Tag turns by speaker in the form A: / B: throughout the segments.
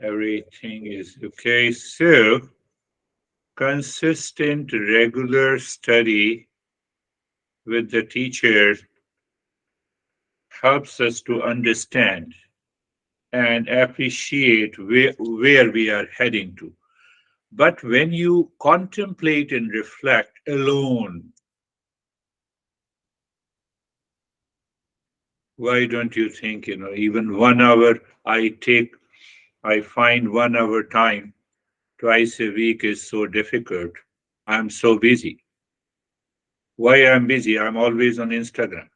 A: Everything is okay. So, consistent, regular study with the teacher helps us to understand and appreciate where we are heading to. But when you contemplate and reflect alone, why don't you think, even 1 hour I find 1 hour time twice a week is so difficult. I'm so busy. Why I'm busy? I'm always on Instagram.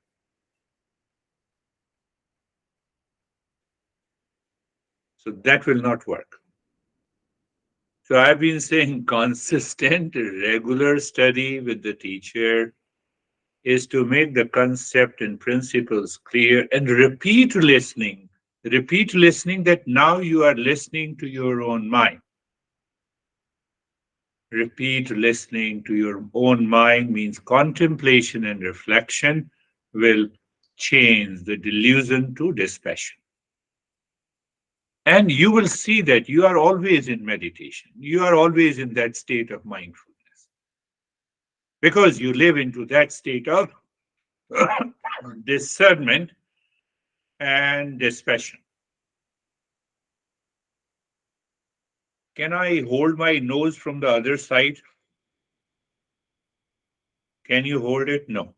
A: So that will not work. So I've been saying consistent, regular study with the teacher is to make the concept and principles clear and repeat listening. Repeat listening that now you are listening to your own mind. Repeat listening to your own mind means contemplation and reflection will change the delusion to dispassion. And you will see that you are always in meditation. You are always in that state of mindfulness because you live into that state of discernment and dispassion. Can I hold my nose from the other side? Can you hold it? No.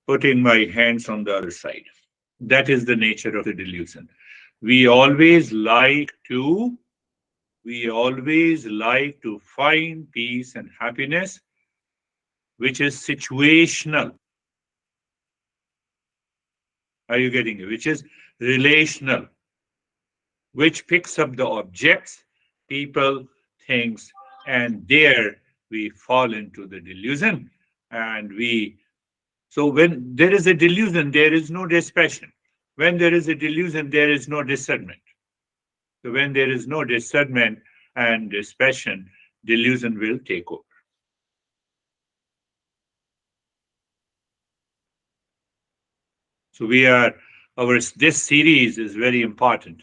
A: Putting my hands on the other side. That is the nature of the delusion. We always like to, we always like to find peace and happiness, which is situational. Are you getting it? Which is relational, which picks up the objects, people, things, and there we fall into the delusion. And so when there is a delusion, there is no dispassion. When there is a delusion, there is no discernment. So when there is no discernment and dispassion, delusion will take over. So this series is very important.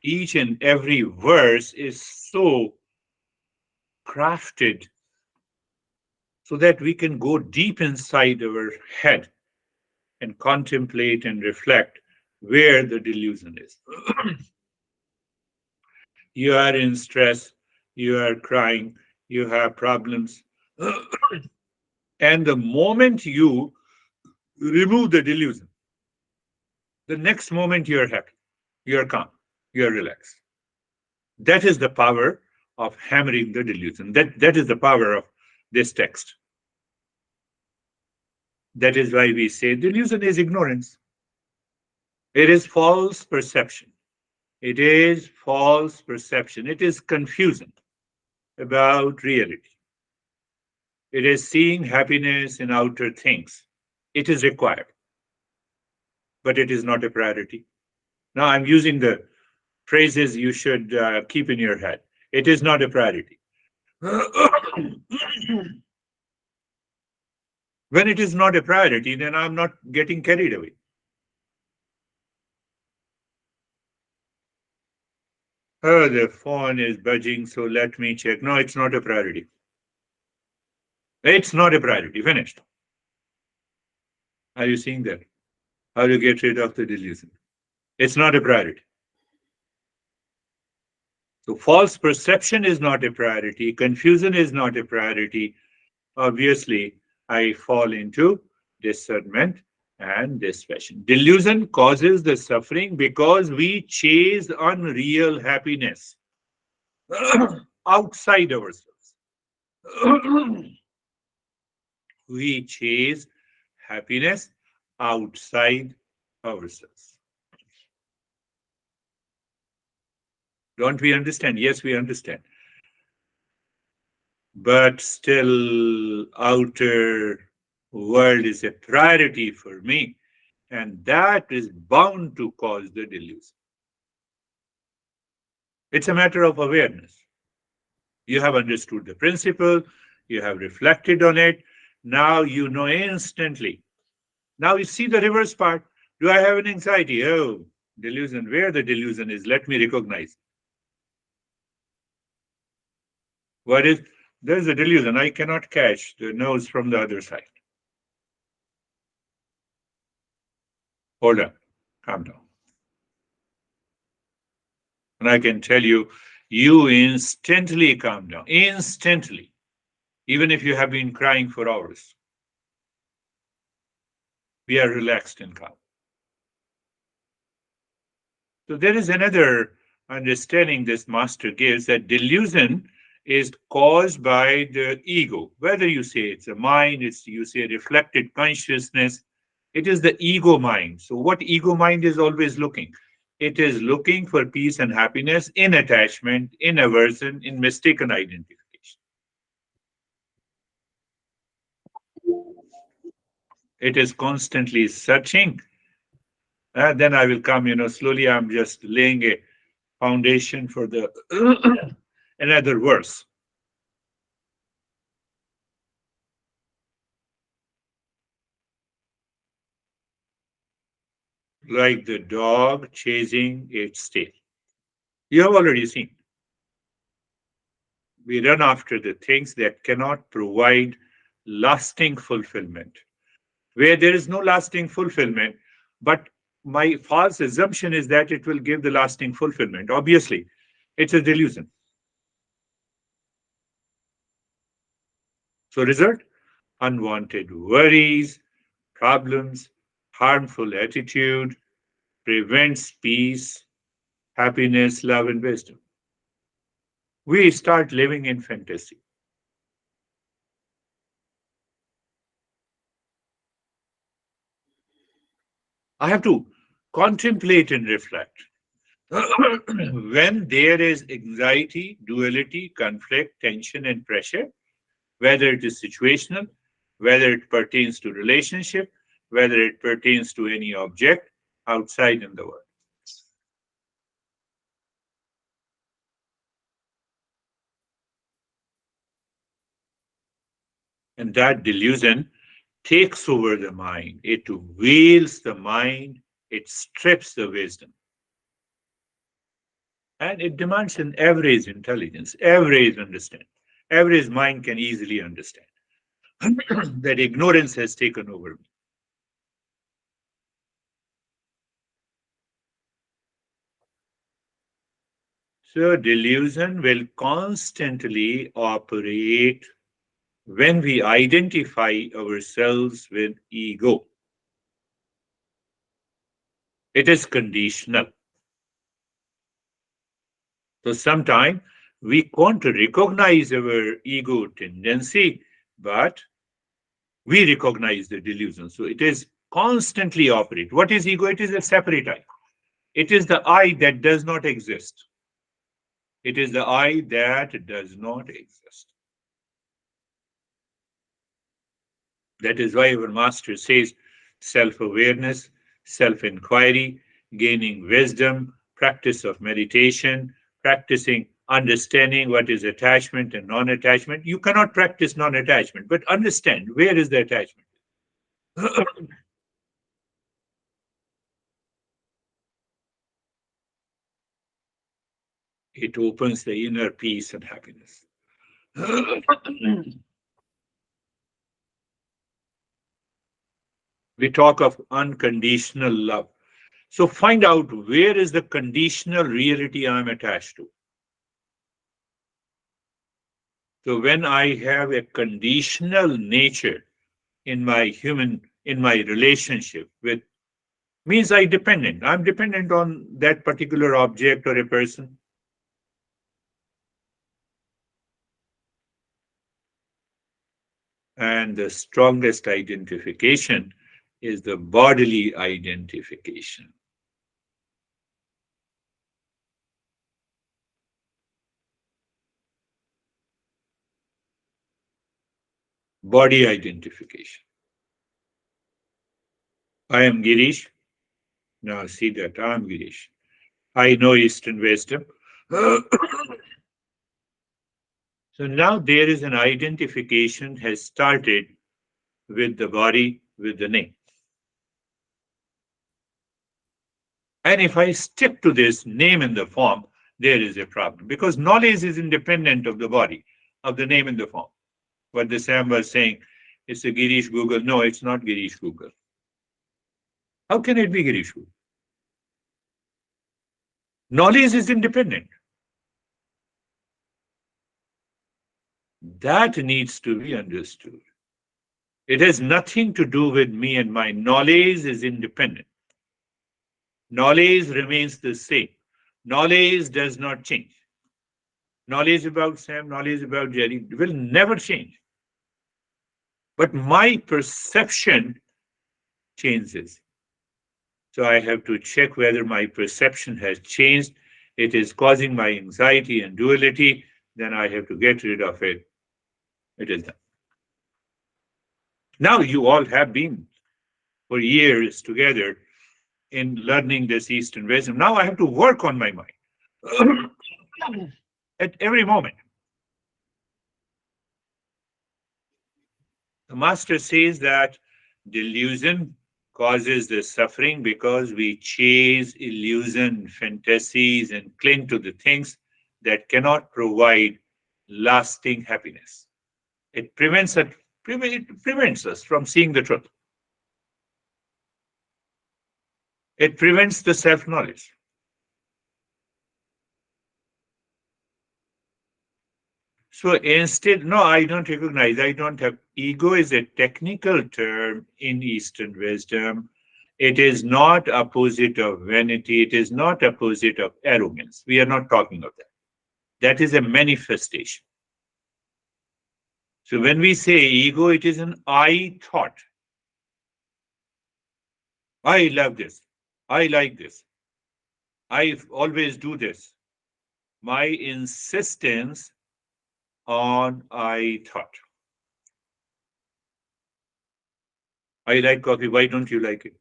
A: Each and every verse is so crafted so that we can go deep inside our head and contemplate and reflect where the delusion is. You are in stress, you are crying, you have problems. And the moment you remove the delusion, the next moment you're happy, you're calm, you're relaxed. That is the power of hammering the delusion. That is the power of this text. That is why we say delusion is ignorance. It is false perception. It is false perception. It is confusion about reality. It is seeing happiness in outer things. It is required, but it is not a priority. Now I'm using the phrases you should keep in your head. It is not a priority. When it is not a priority, then I'm not getting carried away. Oh, the phone is buzzing, so let me check. No, it's not a priority. It's not a priority. Finished. Are you seeing that? How to get rid of the delusion? It's not a priority. So false perception is not a priority. Confusion is not a priority. Obviously, I fall into discernment and dispassion. Delusion causes the suffering because we chase unreal happiness outside ourselves. We chase happiness outside ourselves. Don't we understand? Yes, we understand. But still, outer world is a priority for me, and that is bound to cause the delusion. It's a matter of awareness. You have understood the principle, you have reflected on it, Now you know instantly. Now you see the reverse part. Do I have an anxiety? Oh, delusion. Where the delusion is, let me recognize. What is, there's a delusion. I cannot catch the nose from the other side. Hold on. Calm down. And I can tell you, you instantly calm down. Instantly. Even if you have been crying for hours. We are relaxed and calm. So there is another understanding this master gives, that delusion is caused by the ego. Whether you say it's a mind, it's you say reflected consciousness, it is the ego mind. So what ego mind is always looking? It is looking for peace and happiness in attachment, in aversion, in mistaken identification. It is constantly searching. Then I will come, slowly. I'm just laying a foundation for the another verse. Like the dog chasing its tail. You have already seen. We run after the things that cannot provide lasting fulfillment. Where there is no lasting fulfillment, but my false assumption is that it will give the lasting fulfillment. Obviously, it's a delusion. So, result, unwanted worries, problems, harmful attitude, prevents peace, happiness, love, and wisdom. We start living in fantasy. I have to contemplate and reflect. When there is anxiety, duality, conflict, tension, and pressure, whether it is situational, whether it pertains to relationship, whether it pertains to any object outside in the world. And that delusion takes over the mind. It veils the mind, it strips the wisdom. And it demands an average intelligence, average understanding. Average mind can easily understand that ignorance has taken over me. So delusion will constantly operate when we identify ourselves with ego. It is conditional. So sometimes we can't recognize our ego tendency, but we recognize the delusion. So it is constantly operate. What is ego? It is a separate eye. It is the I that does not exist. It is the I that does not exist. That is why our master says self awareness, self inquiry, gaining wisdom, practice of meditation, practicing understanding what is attachment and non attachment. You cannot practice non attachment, but understand where is the attachment. It opens the inner peace and happiness. We talk of unconditional love. So find out where is the conditional reality I'm attached to. So when I have a conditional nature in my relationship with, means I'm dependent on that particular object or a person. And the strongest identification is the bodily identification. Body identification. I am Girish. Now see that I'm Girish. I know Eastern wisdom. So now there is an identification has started with the body, with the name. And if I stick to this name and the form, there is a problem because knowledge is independent of the body, of the name and the form. What the Sam was saying, it's a Girish Google. No, it's not Girish Google. How can it be Girish Google? Knowledge is independent. That needs to be understood. It has nothing to do with me and my knowledge is independent. Knowledge remains the same. Knowledge does not change. Knowledge about Sam, knowledge about Jerry will never change. But my perception changes. So I have to check whether my perception has changed. It is causing my anxiety and duality. Then I have to get rid of it. It is done. Now you all have been for years together in learning this Eastern wisdom. Now I have to work on my mind at every moment. The master says that delusion causes the suffering because we chase illusion, fantasies, and cling to the things that cannot provide lasting happiness. It prevents us from seeing the truth. It prevents the self-knowledge. So instead, no, I don't recognize, I don't have. Ego is a technical term in Eastern wisdom. It is not opposite of vanity. It is not opposite of arrogance. We are not talking of that. That is a manifestation. So when we say ego, it is an I thought. I love this. I like this. I always do this. My insistence on I thought. I like coffee. Why don't you like it?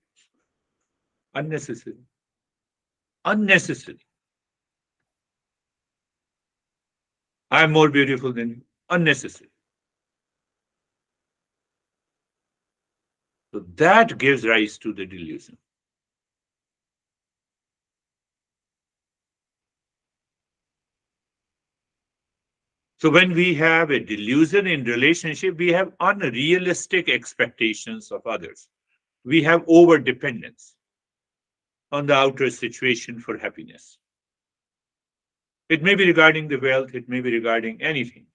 A: Unnecessary. Unnecessary. I'm more beautiful than you. Unnecessary. So that gives rise to the delusion. So when we have a delusion in relationship, we have unrealistic expectations of others. We have over dependence on the outer situation for happiness. It may be regarding the wealth, it may be regarding anything.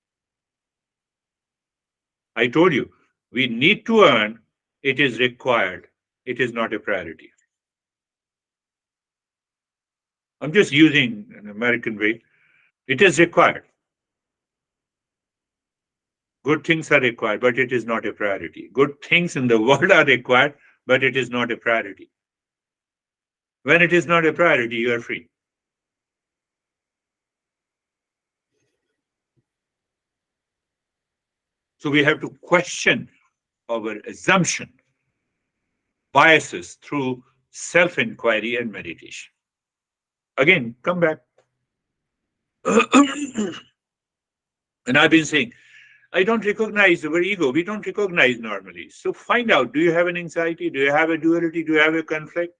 A: I told you, we need to earn, it is required, it is not a priority. I'm just using an American way. It is required. Good things are required, but it is not a priority. Good things in the world are required, but it is not a priority. When it is not a priority, you are free. So we have to question our assumption, biases through self-inquiry and meditation. Again, come back. And I've been saying, I don't recognize our ego. We don't recognize normally. So find out, do you have an anxiety? Do you have a duality? Do you have a conflict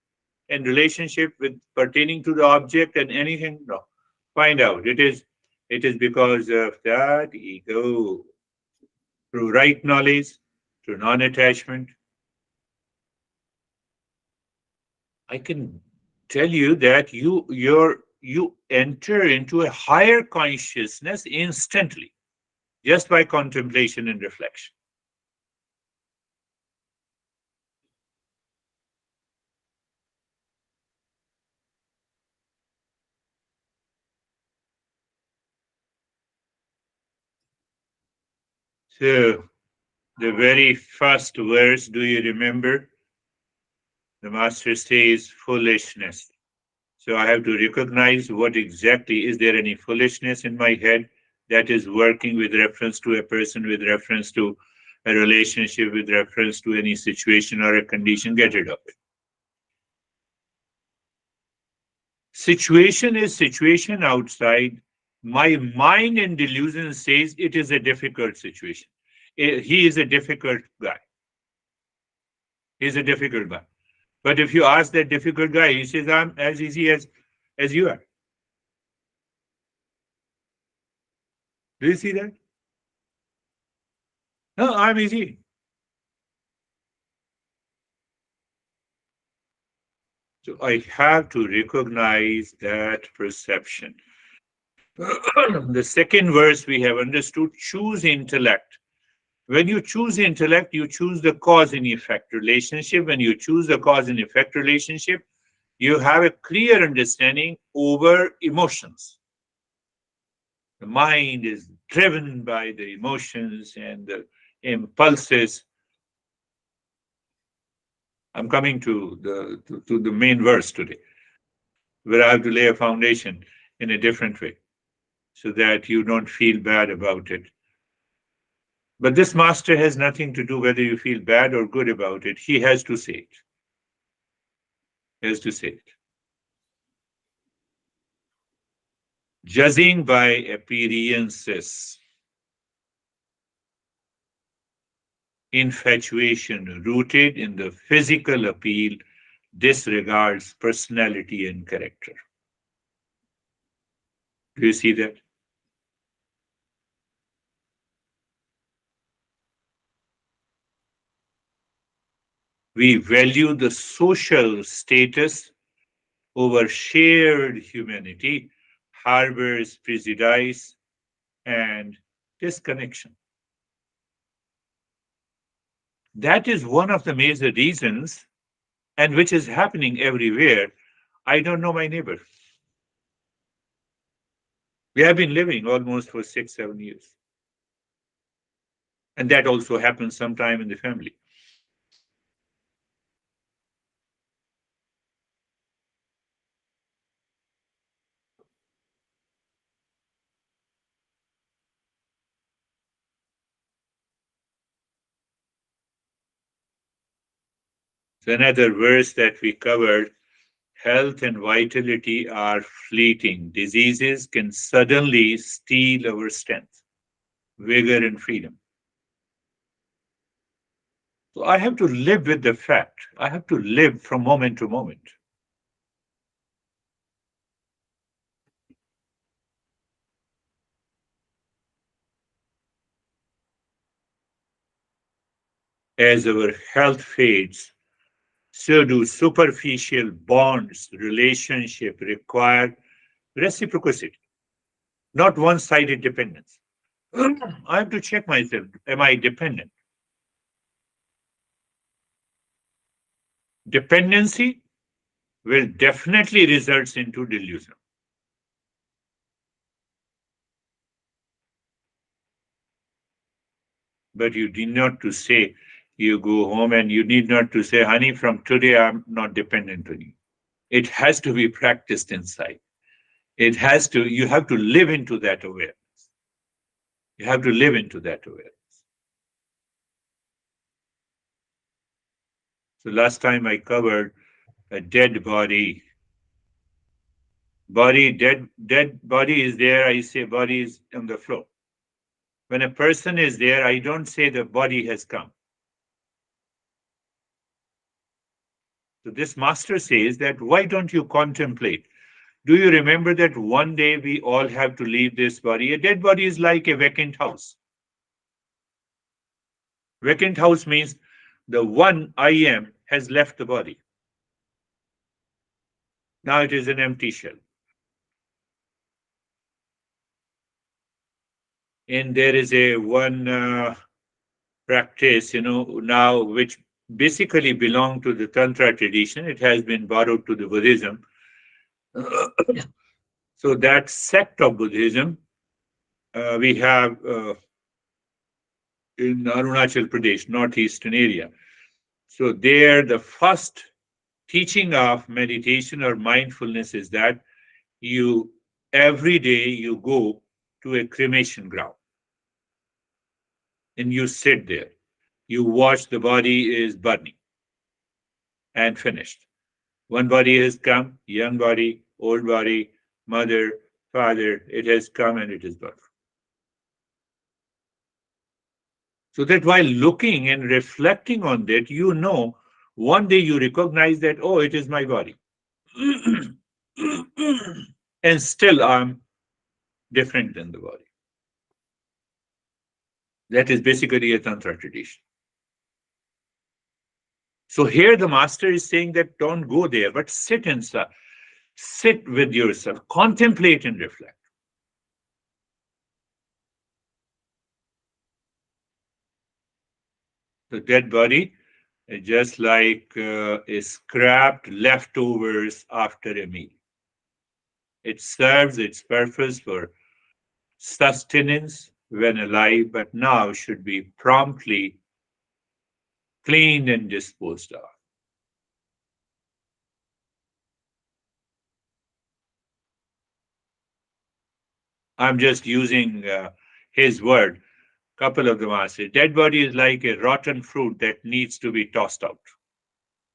A: in relationship with pertaining to the object and anything? No. Find out. It is because of that ego. Through right knowledge, through non-attachment, I can tell you that you enter into a higher consciousness instantly, just by contemplation and reflection. So the very first verse, do you remember? The master says foolishness. So I have to recognize what exactly, is there any foolishness in my head that is working with reference to a person, with reference to a relationship, with reference to any situation or a condition? Get rid of it. Situation is situation outside. My mind in delusion says it is a difficult situation. He is a difficult guy. He's a difficult guy. But if you ask that difficult guy, he says, I'm as easy as you are. Do you see that? No, I'm easy. So I have to recognize that perception. The second verse we have understood, choose intellect. When you choose intellect, you choose the cause and effect relationship. When you choose the cause and effect relationship, you have a clear understanding over emotions. The mind is driven by the emotions and the impulses. I'm coming to the main verse today, where I have to lay a foundation in a different way so that you don't feel bad about it. But this master has nothing to do whether you feel bad or good about it. He has to say it. He has to say it. Judging by appearances, infatuation rooted in the physical appeal disregards personality and character. Do you see that? We value the social status over shared humanity, harbors prejudice and disconnection. That is one of the major reasons, and which is happening everywhere. I don't know my neighbor. We have been living almost for 6, 7 years. And that also happens sometime in the family. So another verse that we covered, health and vitality are fleeting. Diseases can suddenly steal our strength, vigor, and freedom. So I have to live with the fact. I have to live from moment to moment. As our health fades, so do superficial bonds, relationship require reciprocity, not one-sided dependence. I have to check myself. Am I dependent? Dependency will definitely result into delusion. But you need not to say, you go home and you need not to say, honey, from today I'm not dependent on you. It has to be practiced inside. It has to, you have to live into that awareness. You have to live into that awareness. So last time I covered a dead body. Dead body is there. I say body is on the floor. When a person is there, I don't say the body has come. So this master says that why don't you contemplate? Do you remember that one day we all have to leave this body? A dead body is like a vacant house. Vacant house means the one I am has left the body. Now it is an empty shell. And there is a one practice, now which basically belong to the tantra tradition. It has been borrowed to the Buddhism. So that sect of Buddhism we have in Arunachal Pradesh, northeastern area. So there, the first teaching of meditation or mindfulness is that you every day you go to a cremation ground and you sit there. You watch the body is burning and finished. One body has come, young body, old body, mother, father, it has come and it is gone. So that while looking and reflecting on that, you know One day you recognize that, oh, it is my body. And still I'm different than the body. That is basically a Tantra tradition. So here the master is saying that don't go there, but sit inside, sit with yourself, contemplate and reflect. The dead body is just like scrapped leftovers after a meal. It serves its purpose for sustenance when alive, but now should be promptly cleaned and disposed of. I'm just using his word. Couple of the masters. Dead body is like a rotten fruit that needs to be tossed out.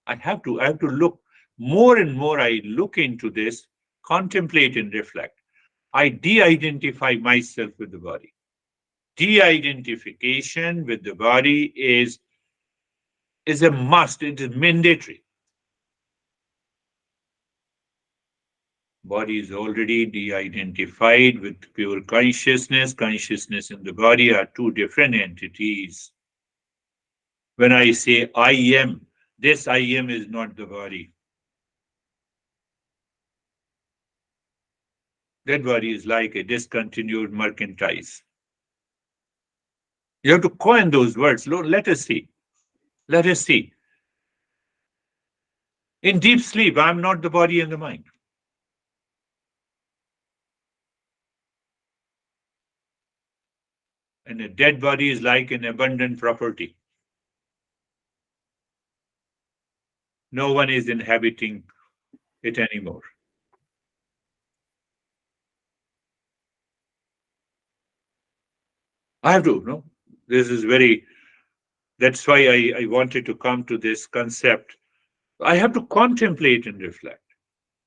A: I have to look more and more. I look into this, contemplate and reflect. I de-identify myself with the body. De-identification with the body is a must. It is mandatory. Body is already de-identified with pure consciousness. Consciousness and the body are two different entities. When I say I am, this I am is not the body. That body is like a discontinued merchandise. You have to coin those words. Let us see. Let us see. In deep sleep, I'm not the body and the mind. And a dead body is like an abundant property. No one is inhabiting it anymore. I have to, no? This is very, that's why I wanted to come to this concept. I have to contemplate and reflect.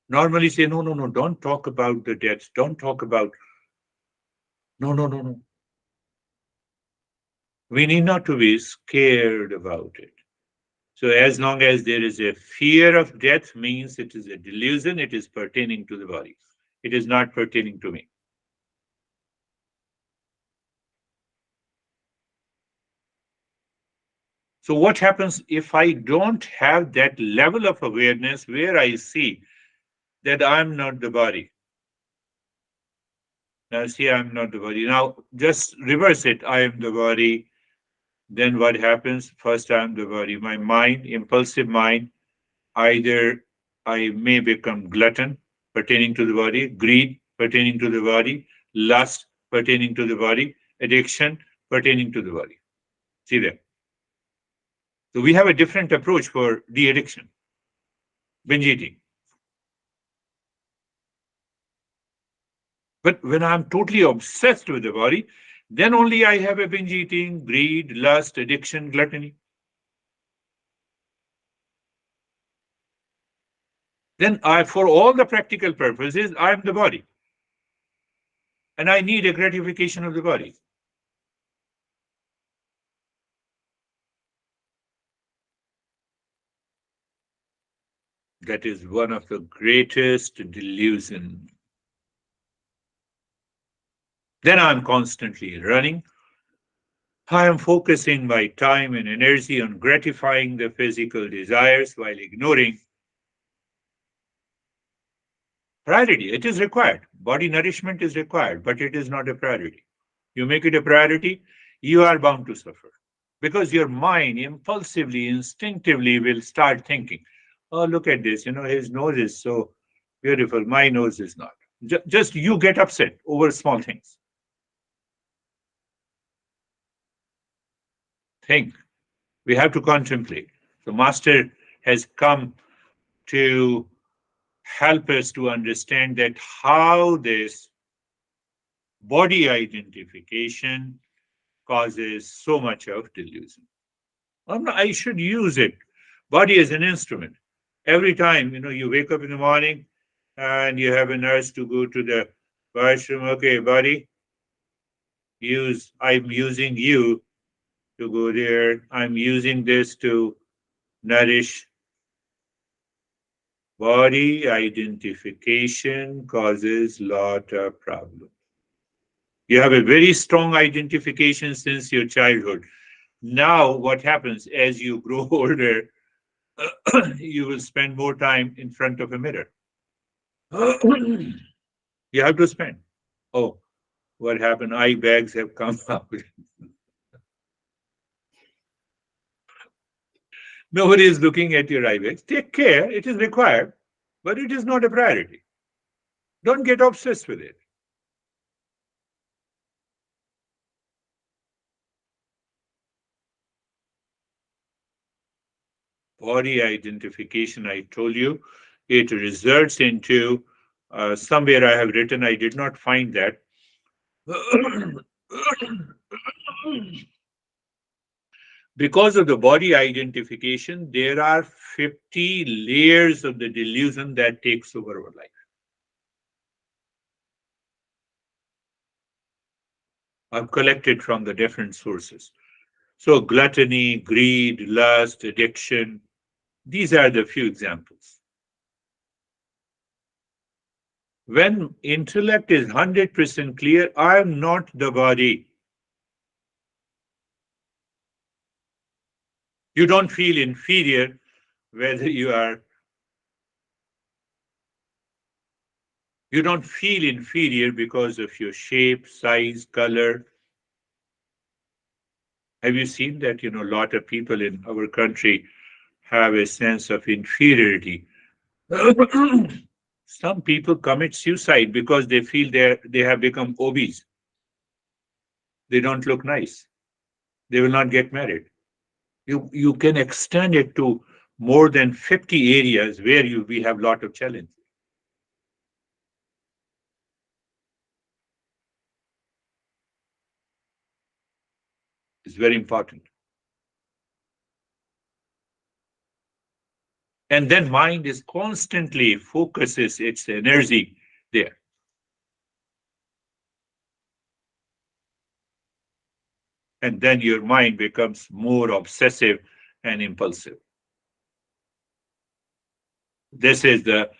A: Normally say, no, no, no, don't talk about the deaths. Don't talk about, no, no, no, no. We need not to be scared about it. So as long as there is a fear of death, means it is a delusion, it is pertaining to the body. It is not pertaining to me. So what happens if I don't have that level of awareness where I see that I'm not the body? Now see, I'm not the body. Now just reverse it. I am the body. Then what happens? First, I'm the body. My mind, impulsive mind, either I may become glutton pertaining to the body, greed pertaining to the body, lust pertaining to the body, addiction pertaining to the body. See there. So we have a different approach for de addiction, binge eating. But when I'm totally obsessed with the body, then only I have a binge eating, greed, lust, addiction, gluttony. Then for all the practical purposes, I'm the body. And I need a gratification of the body. That is one of the greatest delusion. Then I'm constantly running. I am focusing my time and energy on gratifying the physical desires while ignoring priority. It is required. Body nourishment is required, but it is not a priority. You make it a priority, you are bound to suffer because your mind impulsively, instinctively will start thinking, oh, look at this, his nose is so beautiful, my nose is not. Just you get upset over small things. Think. We have to contemplate. The master has come to help us to understand that how this body identification causes so much of delusion. I should use it. Body as an instrument. Every time, you wake up in the morning and you have an urge to go to the washroom. Okay, body, I'm using you to go there. I'm using this to nourish. Body identification causes lot of problems. You have a very strong identification since your childhood. Now, what happens as you grow older, you will spend more time in front of a mirror. You have to spend. Oh, what happened? Eye bags have come out. Nobody is looking at your eye bags. Take care, it is required, but it is not a priority. Don't get obsessed with it. Body identification, I told you, it results into somewhere I have written, I did not find that. Because of the body identification, there are 50 layers of the delusion that takes over our life. I've collected from the different sources. So, gluttony, greed, lust, addiction, these are the few examples. When intellect is 100% clear, I am not the body. You don't feel inferior whether you don't feel inferior because of your shape, size, color. Have you seen that, a lot of people in our country have a sense of inferiority? Some people commit suicide because they feel they have become obese. They don't look nice. They will not get married. You can extend it to more than 50 areas where we have a lot of challenges. It's very important. And then mind is constantly focuses its energy there. And then your mind becomes more obsessive and impulsive. This is the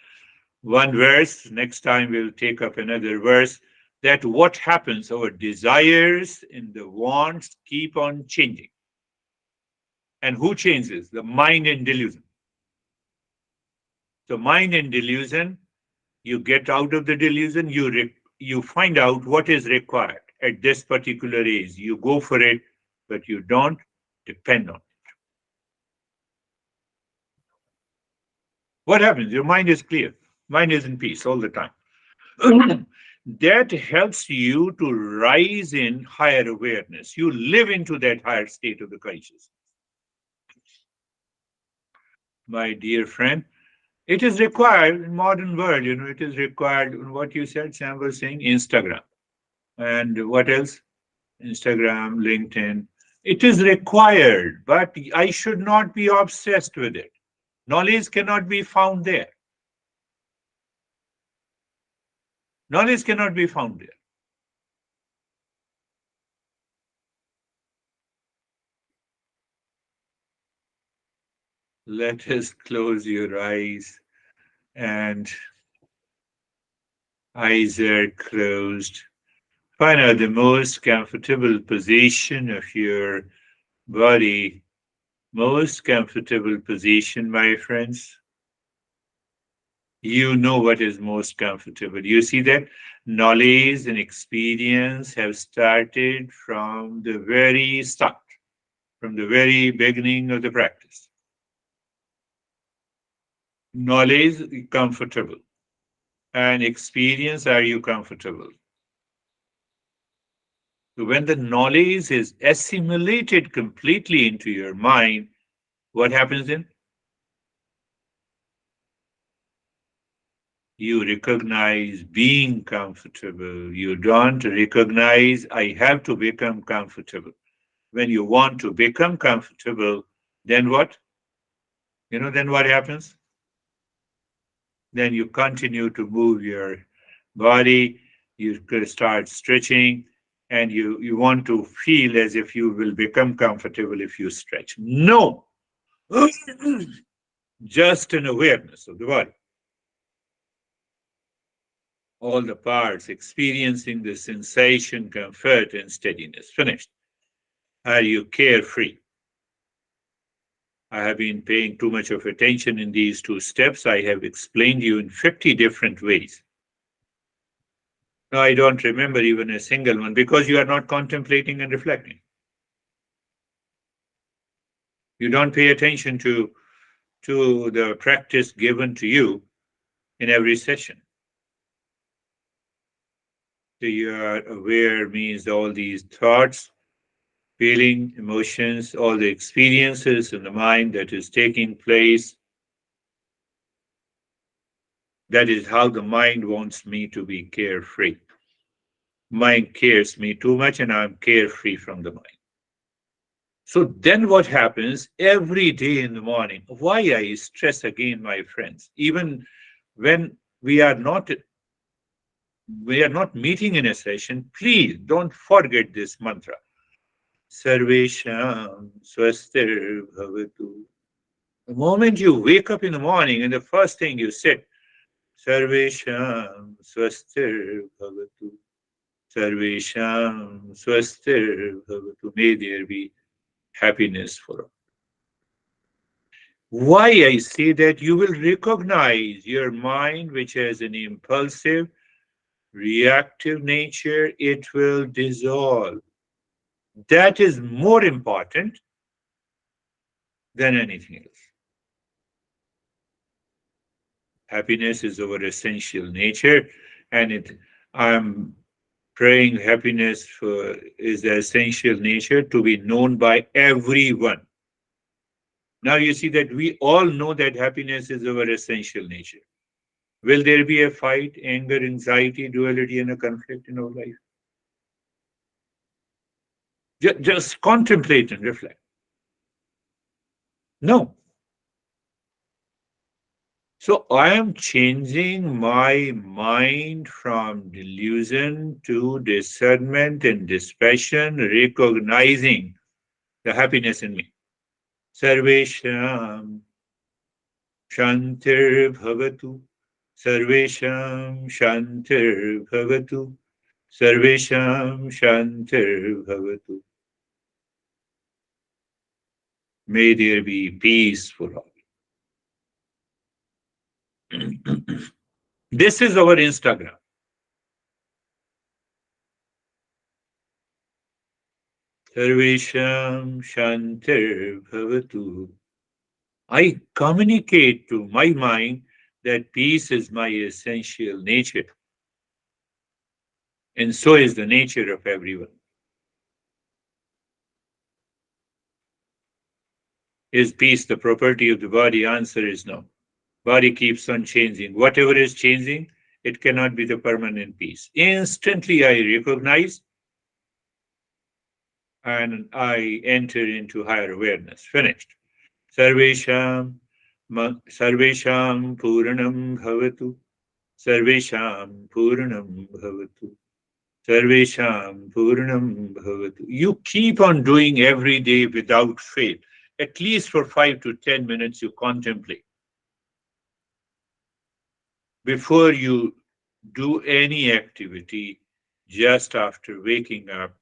A: one verse. Next time we'll take up another verse. That what happens, our desires and the wants keep on changing. And who changes? The mind and delusion. So mind and delusion, you get out of the delusion, you find out what is required at this particular age. You go for it, but you don't depend on it. What happens? Your mind is clear. Mind is in peace all the time. That helps you to rise in higher awareness. You live into that higher state of the consciousness. My dear friend, it is required in modern world, it is required. What you said, Sam was saying, Instagram. And what else? Instagram, LinkedIn. It is required, but I should not be obsessed with it. Knowledge cannot be found there. Knowledge cannot be found there. Let us close your eyes, and eyes are closed. Find out the most comfortable position of your body. Most comfortable position, my friends. You know what is most comfortable. You see that knowledge and experience have started from the very start, from the very beginning of the practice. Knowledge, comfortable. And experience, are you comfortable? So when the knowledge is assimilated completely into your mind, what happens then? You recognize being comfortable. You don't recognize, I have to become comfortable. When you want to become comfortable, then what? Then what happens? Then you continue to move your body, you start stretching, and you want to feel as if you will become comfortable if you stretch. No! Just an awareness of the body. All the parts experiencing the sensation, comfort, and steadiness. Finished. Are you carefree? I have been paying too much of attention in these two steps. I have explained you in 50 different ways. No, I don't remember even a single one because you are not contemplating and reflecting. You don't pay attention to the practice given to you in every session. So you are aware means all these thoughts, feeling, emotions, all the experiences in the mind that is taking place. That is how the mind wants me to be carefree. Mind cares me too much and I'm carefree from the mind. So then what happens every day in the morning? Why I stress again, my friends, even when we are not meeting in a session, please don't forget this mantra. Sarvesham swastir bhavatu. The moment you wake up in the morning and the first thing you say, Sarvesham swastir bhavatu. Sarvesham swastir bhavatu. May there be happiness for all. Why I say that you will recognize your mind, which has an impulsive, reactive nature, it will dissolve. That is more important than anything else. Happiness is our essential nature, and I'm praying happiness is the essential nature to be known by everyone. Now you see that we all know that happiness is our essential nature. Will there be a fight, anger, anxiety, duality, and a conflict in our life? Just contemplate and reflect. No. So I am changing my mind from delusion to discernment and dispassion, recognizing the happiness in me. Sarvesham Shantir Bhavatu. Sarvesham Shantir Bhavatu. Sarvesham Shantir Bhavatu. May there be peace for all. This is our Instagram. Sarvesham Shantir Bhavatu. I communicate to my mind that peace is my essential nature, and so is the nature of everyone. Is peace the property of the body? Answer is no. Body keeps on changing. Whatever is changing, it cannot be the permanent peace. Instantly I recognize and I enter into higher awareness. Finished. Sarvesham Sarvesham Puranam Bhavatu. Sarvesham Puranam Bhavatu. Sarvesham Puranam Bhavatu. You keep on doing every day without fail. At least for 5 to 10 minutes, you contemplate. Before you do any activity, just after waking up,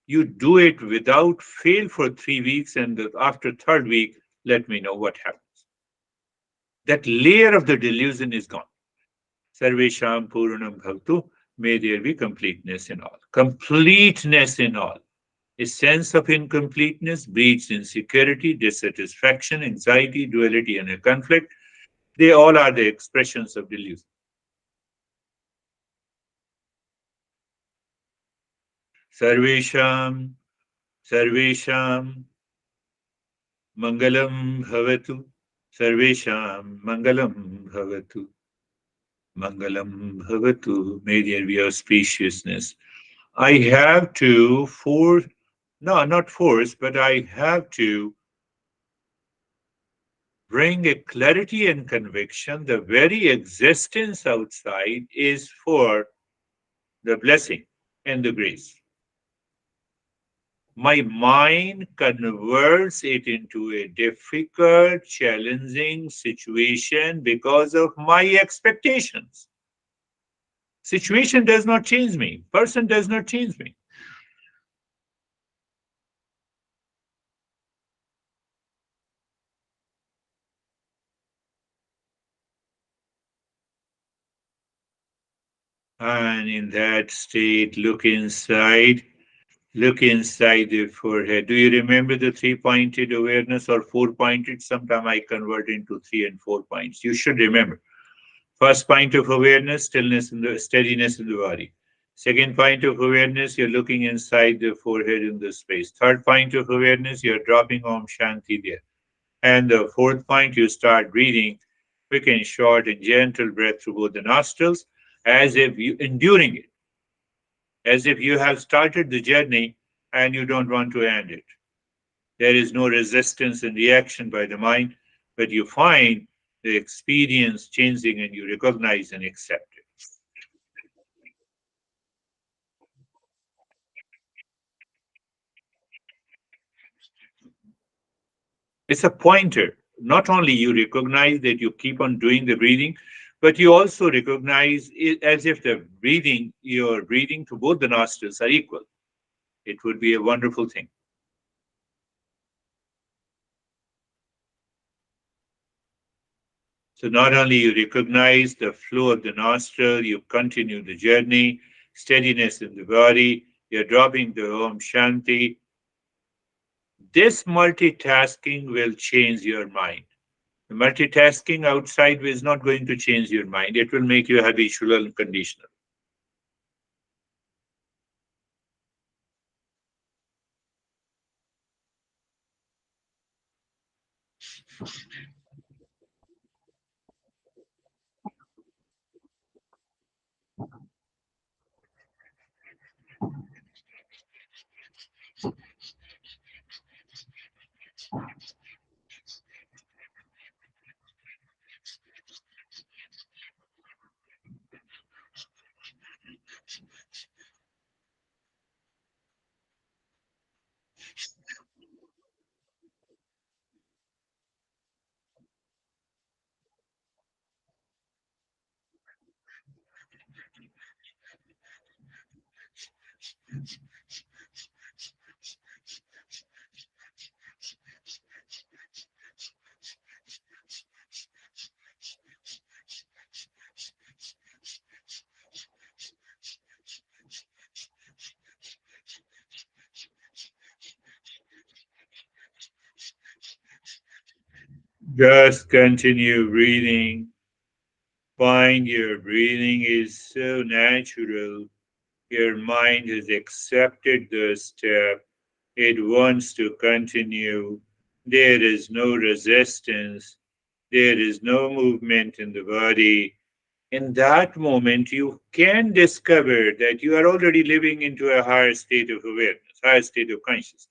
A: you do it without fail for 3 weeks, and after third week, let me know what happens. That layer of the delusion is gone. Sarvesham Puranam Bhavatu. May there be completeness in all. Completeness in all. A sense of incompleteness breeds insecurity, dissatisfaction, anxiety, duality, and a conflict. They all are the expressions of delusion. Sarvesham, Sarvesham, Mangalam Bhavatu. Sarvesham, Mangalam Bhavatu. Mangalam Bhavatu. May there be auspiciousness. I have to force, no, not force, but I have to bring a clarity and conviction. The very existence outside is for the blessing and the grace. My mind converts it into a difficult, challenging situation because of my expectations. Situation does not change me, person does not change me. And in that state, look inside the forehead. Do you remember the three-pointed awareness or four-pointed? Sometimes I convert into 3 and 4 points. You should remember. First point of awareness, stillness in the steadiness in the body. Second point of awareness, you're looking inside the forehead in the space. Third point of awareness, you're dropping Om Shanti there. And the fourth point, you start breathing quick and short and gentle breath through both the nostrils, as if you enduring it, as if you have started the journey and you don't want to end it. There is no resistance and reaction by the mind, but you find the experience changing and you recognize and accept it. It's a pointer. Not only you recognize that you keep on doing the breathing, but you also recognize it as if the breathing, your breathing to both the nostrils are equal. It would be a wonderful thing. So not only you recognize the flow of the nostril, you continue the journey, steadiness in the body, you're dropping the Om Shanti. This multitasking will change your mind. The multitasking outside is not going to change your mind. It will make you habitual and conditional. Just continue breathing. Find your breathing is so natural. Your mind has accepted the step. It wants to continue. There is no resistance. There is no movement in the body. In that moment, you can discover that you are already living into a higher state of awareness, higher state of consciousness.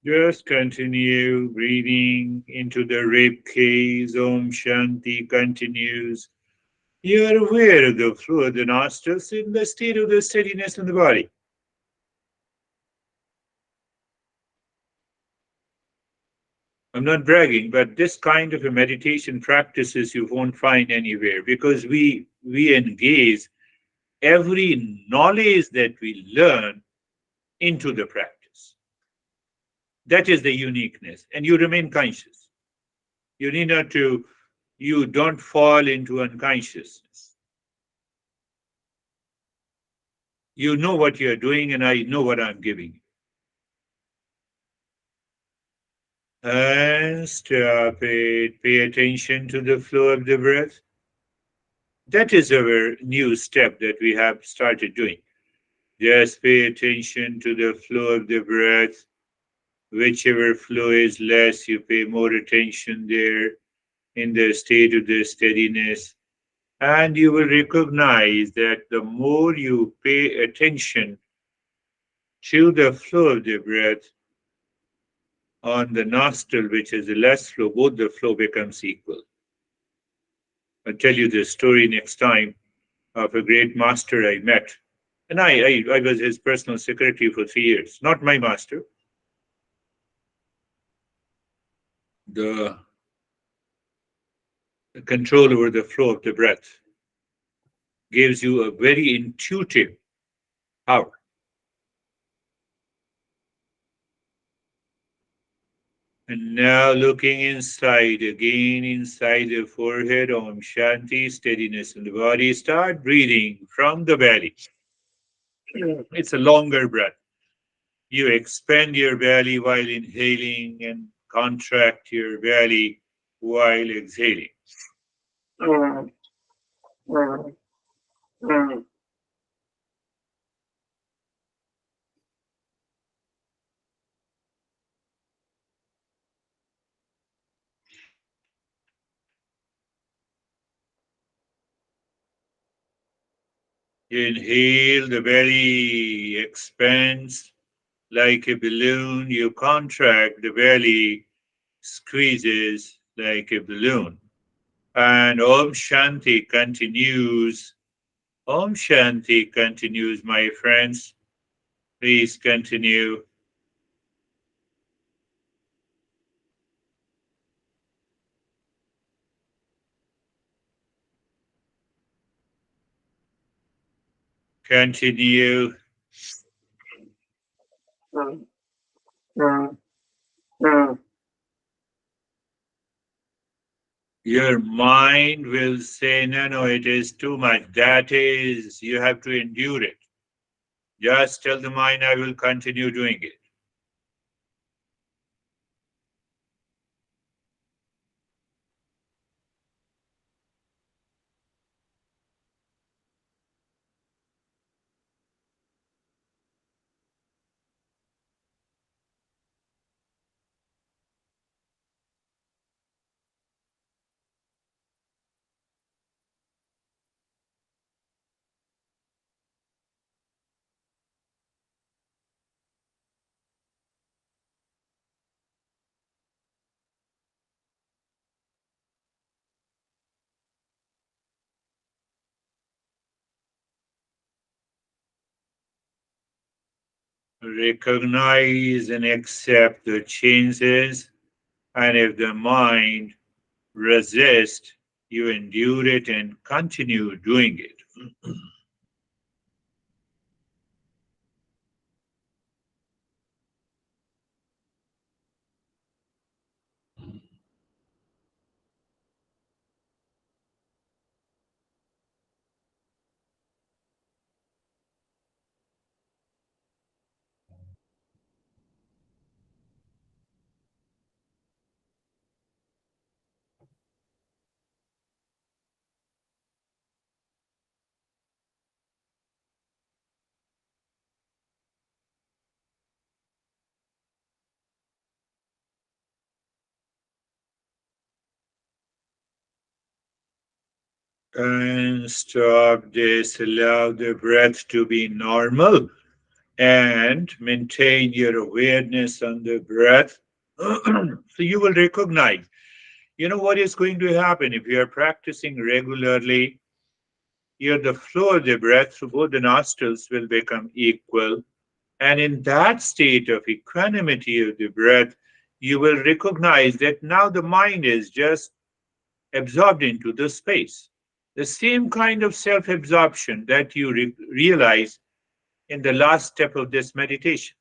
A: Just continue breathing into the rib cage. Om Shanti continues. You are aware of the flow of the nostrils in the state of the steadiness in the body. I'm not bragging, but this kind of a meditation practices you won't find anywhere because we engage every knowledge that we learn into the practice. That is the uniqueness, and you remain conscious. You need not to. You don't fall into unconsciousness. You know what you're doing, and I know what I'm giving. And stop it. Pay attention to the flow of the breath. That is our new step that we have started doing. Just pay attention to the flow of the breath. Whichever flow is less, you pay more attention there in the state of the steadiness. And you will recognize that the more you pay attention to the flow of the breath on the nostril, which is the less flow, both the flow becomes equal. I'll tell you the story next time of a great master I met. And I was his personal secretary for 3 years. Not my master, the, the control over the flow of the breath gives you a very intuitive power. And now looking inside, again inside the forehead, Om Shanti, steadiness in the body. Start breathing from the belly. It's a longer breath. You expand your belly while inhaling and contract your belly while exhaling. Inhale, the belly expands like a balloon. You contract, the belly squeezes like a balloon. And Om Shanti continues. Om Shanti continues, my friends. Please continue. Continue. Your mind will say, no, no, it is too much. That is, you have to endure it. Just tell the mind, I will continue doing it. Recognize and accept the changes. And if the mind resists, you endure it and continue doing it. And stop this, allow the breath to be normal and maintain your awareness on the breath. So you will recognize, you know what is going to happen if you are practicing regularly. The flow of the breath through both the nostrils will become equal. And in that state of equanimity of the breath, you will recognize that now the mind is just absorbed into the space. The same kind of self absorption that you realize in the last step of this meditation.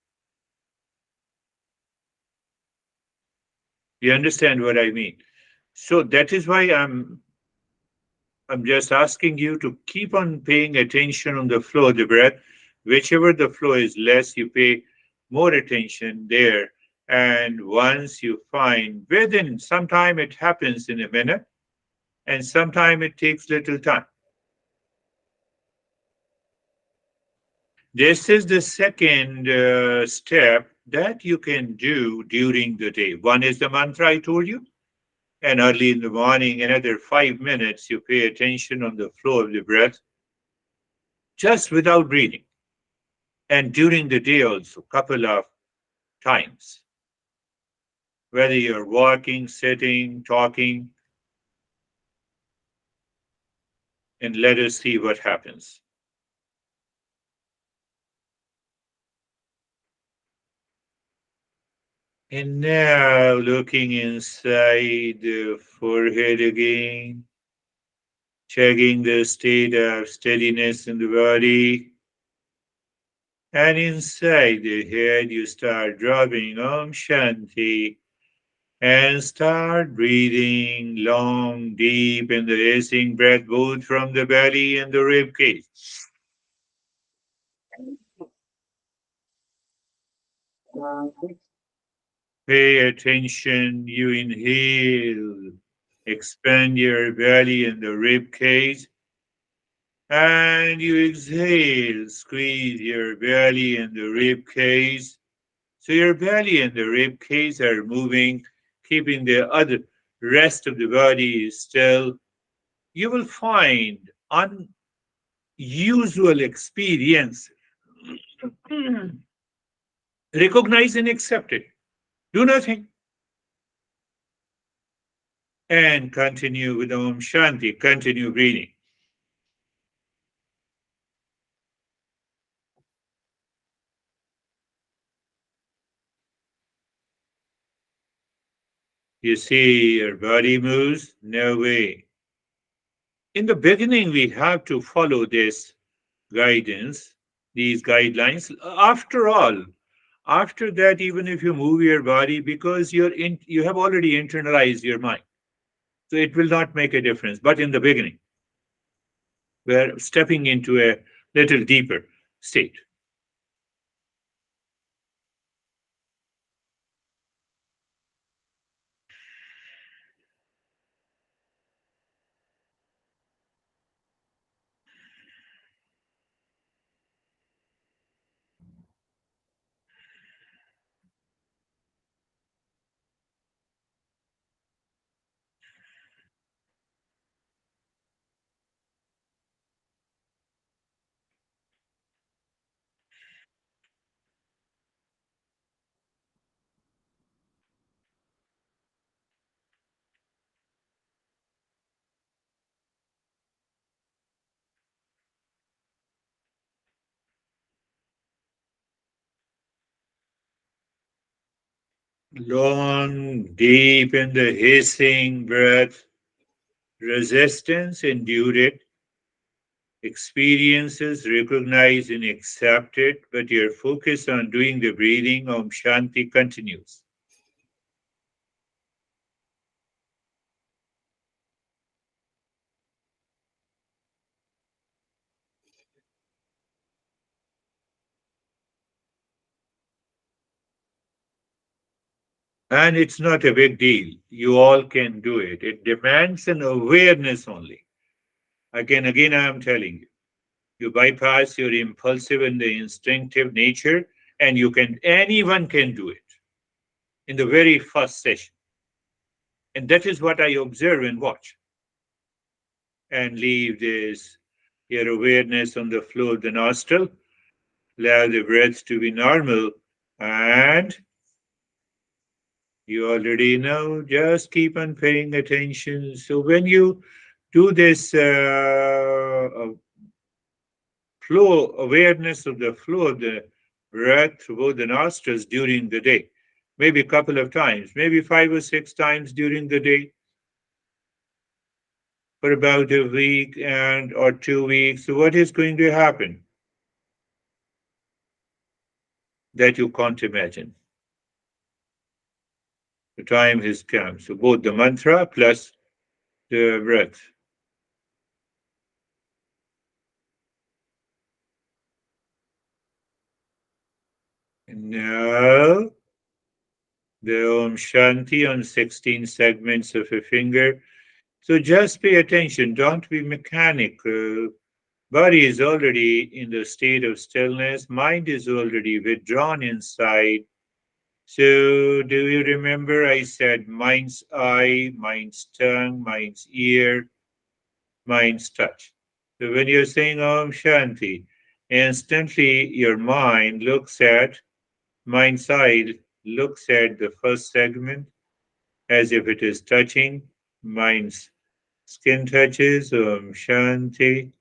A: You understand what I mean? So that is why I'm just asking you to keep on paying attention on the flow of the breath. Whichever the flow is less, you pay more attention there. And once you find within some time, it happens in a minute, and sometime it takes little time. This is the second step that you can do during the day. One is the mantra I told you, and early in the morning, another 5 minutes, you pay attention on the flow of the breath, just without breathing. And during the day also, couple of times, whether you're walking, sitting, talking, and let us see what happens. And now looking inside the forehead again, checking the state of steadiness in the body. And inside the head, you start dropping Om Shanti and start breathing long, deep in the hissing breath, both from the belly and the rib cage. Pay attention. You inhale, expand your belly and the rib cage, and you exhale, squeeze your belly and the rib cage. So your belly and the rib cage are moving, keeping the other rest of the body still. You will find unusual experience. Recognize and accept it. Do nothing and continue with Om Shanti. Continue breathing. You see your body moves? No way. In the beginning, we have to follow this guidance, these guidelines. After all, after that, even if you move your body, because you have already internalized your mind, so it will not make a difference. But in the beginning, we're stepping into a little deeper state. Long, deep in the hissing breath, resistance endure experiences recognize and accept it, but your focus on doing the breathing, Om Shanti, continues. And it's not a big deal. You all can do it. It demands an awareness only. Again, I am telling you, you bypass your impulsive and the instinctive nature, and anyone can do it in the very first session. And that is what I observe and watch. And leave this your awareness on the flow of the nostril. Allow the breath to be normal. And you already know, just keep on paying attention. So when you do this flow, awareness of the flow of the breath through the nostrils during the day, maybe a couple of times, maybe 5 or 6 times during the day for about a week and or 2 weeks. So what is going to happen that you can't imagine? The time has come. So both the mantra plus the breath. And now the Om Shanti on 16 segments of a finger. So just pay attention. Don't be mechanical. Body is already in the state of stillness. Mind is already withdrawn inside. So, do you remember I said mind's eye, mind's tongue, mind's ear, mind's touch? So, when you're saying Om Shanti, instantly your mind looks at, mind's eye looks at the first segment as if it is touching, mind's skin touches Om Shanti.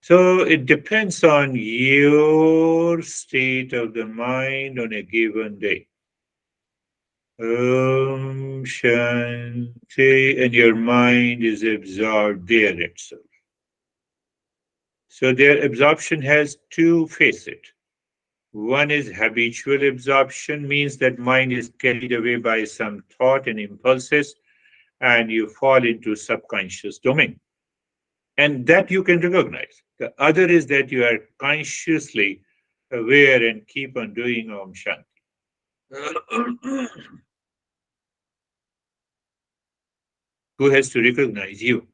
A: So it depends on your state of the mind on a given day. Om Shanti, and your mind is absorbed there itself. So their absorption has two facets. One is habitual absorption, means that mind is carried away by some thought and impulses, and you fall into subconscious domain. And that you can recognize. The other is that you are consciously aware and keep on doing Om Shanti. Who has to recognize you?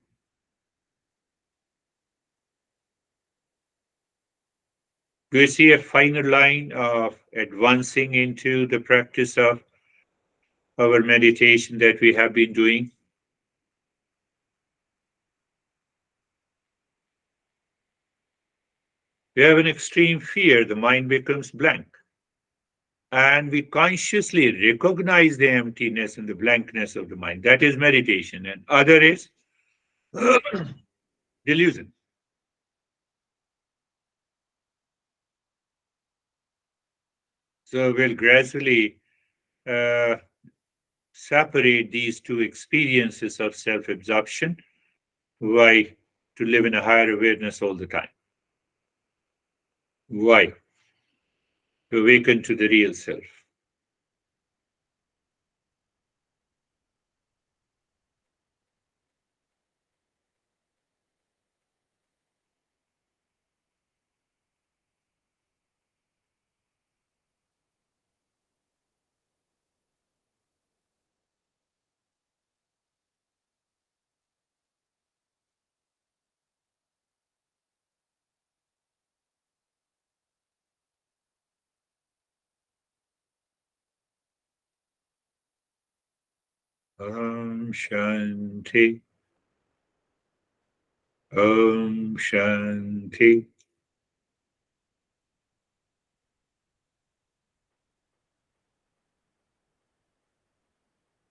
A: Do you see a finer line of advancing into the practice of our meditation that we have been doing? We have an extreme fear, the mind becomes blank. And we consciously recognize the emptiness and the blankness of the mind. That is meditation. And other is delusion. So we'll gradually uh, separate these two experiences of self absorption. Why? To live in a higher awareness all the time. Why? To awaken to the real self. Om Shanti. Om Shanti.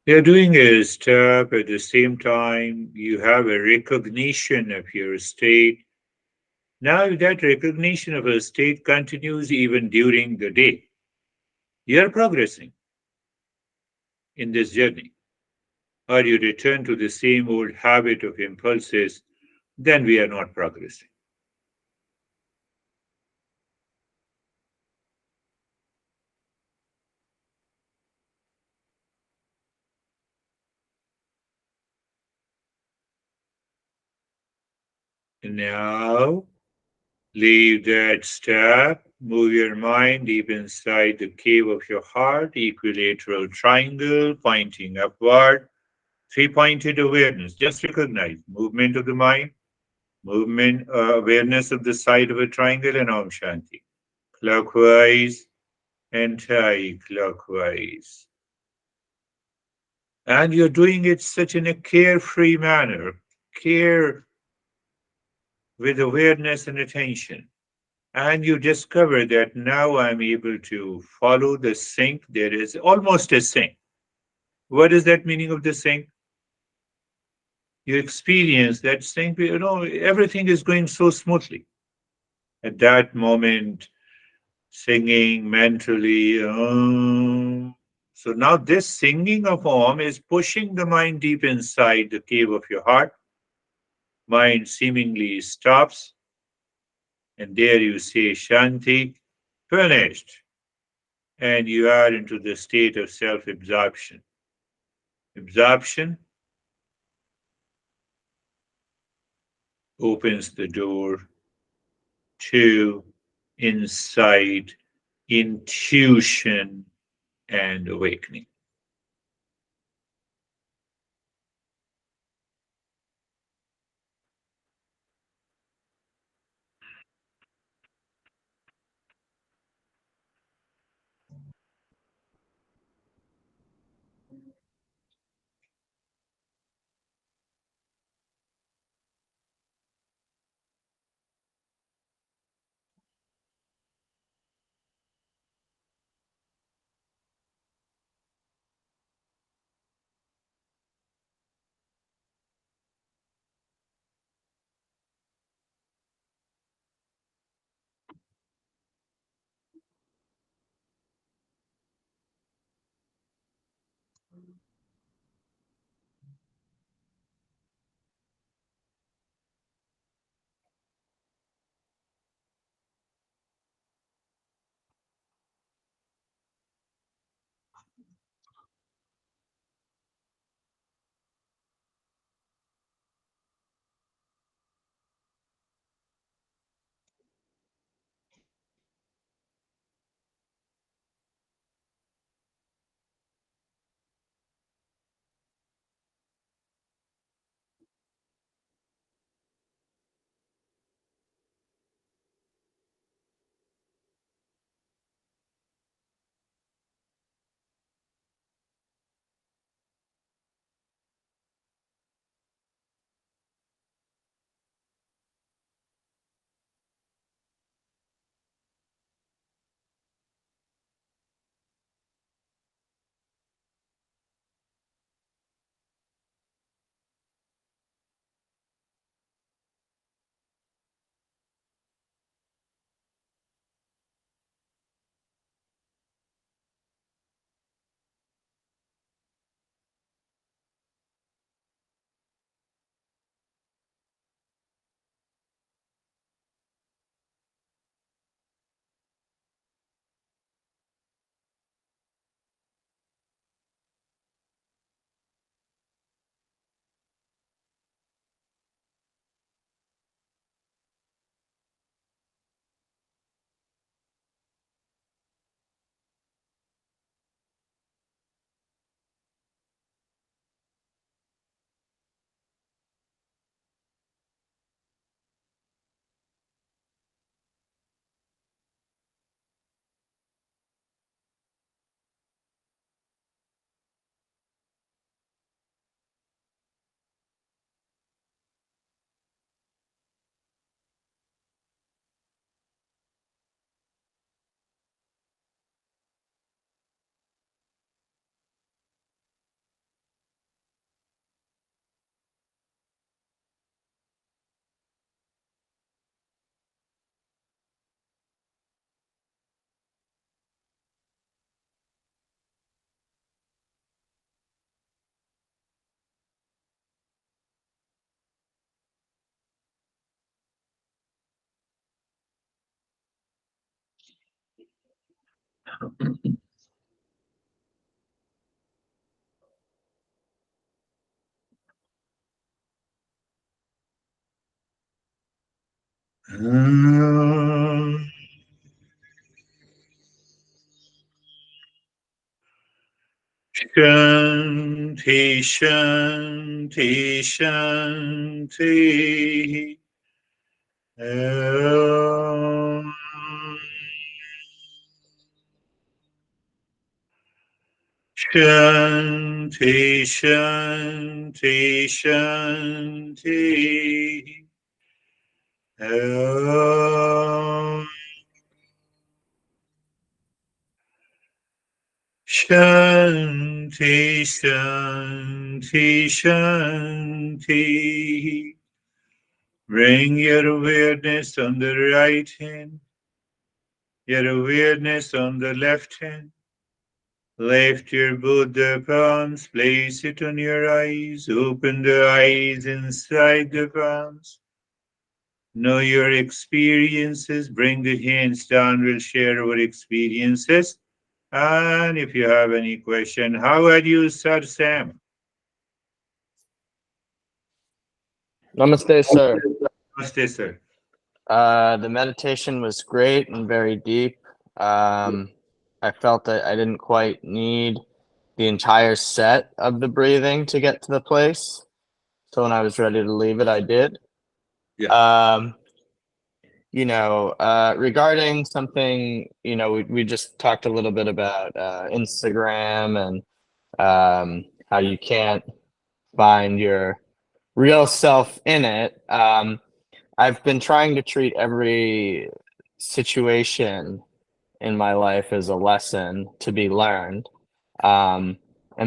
A: You're doing a step at the same time, you have a recognition of your state. Now, if that recognition of a state continues even during the day, you're progressing in this journey. Or you return to the same old habit of impulses, then we are not progressing. Now, leave that step, move your mind deep inside the cave of your heart, equilateral triangle pointing upward, three-pointed awareness. Just recognize movement of the mind, movement, awareness of the side of a triangle, and Om Shanti. Clockwise, anti-clockwise. And you're doing it such in a carefree manner, care with awareness and attention. And you discover that now I'm able to follow the sync. There is almost a sync. What is that meaning of the sync? You experience that sync, everything is going so smoothly. At that moment, singing mentally. So now this singing of Om is pushing the mind deep inside the cave of your heart. Mind seemingly stops, and there you say Shanti, finished, and you are into the state of self absorption. Absorption opens the door to insight, intuition, and awakening. Shanti, Shanti, Shanti. Om. Shanti, Shanti, Shanti. Om. Shanti, Shanti, Shanti. Bring your awareness on the right hand. Your awareness on the left hand. Lift your Buddha palms, place it on your eyes, open the eyes inside the palms. Know your experiences, bring the hands down, we'll share our experiences. And if you have any question, how are you, Sir Sam?
B: Namaste, sir.
A: Namaste, sir.
B: The meditation was great and very deep. I felt that I didn't quite need the entire set of the breathing to get to the place. So when I was ready to leave it, I did.
A: Yeah.
B: Um, regarding something, we just talked a little bit about Instagram and how you can't find your real self in it. I've been trying to treat every situation in my life as a lesson to be learned. And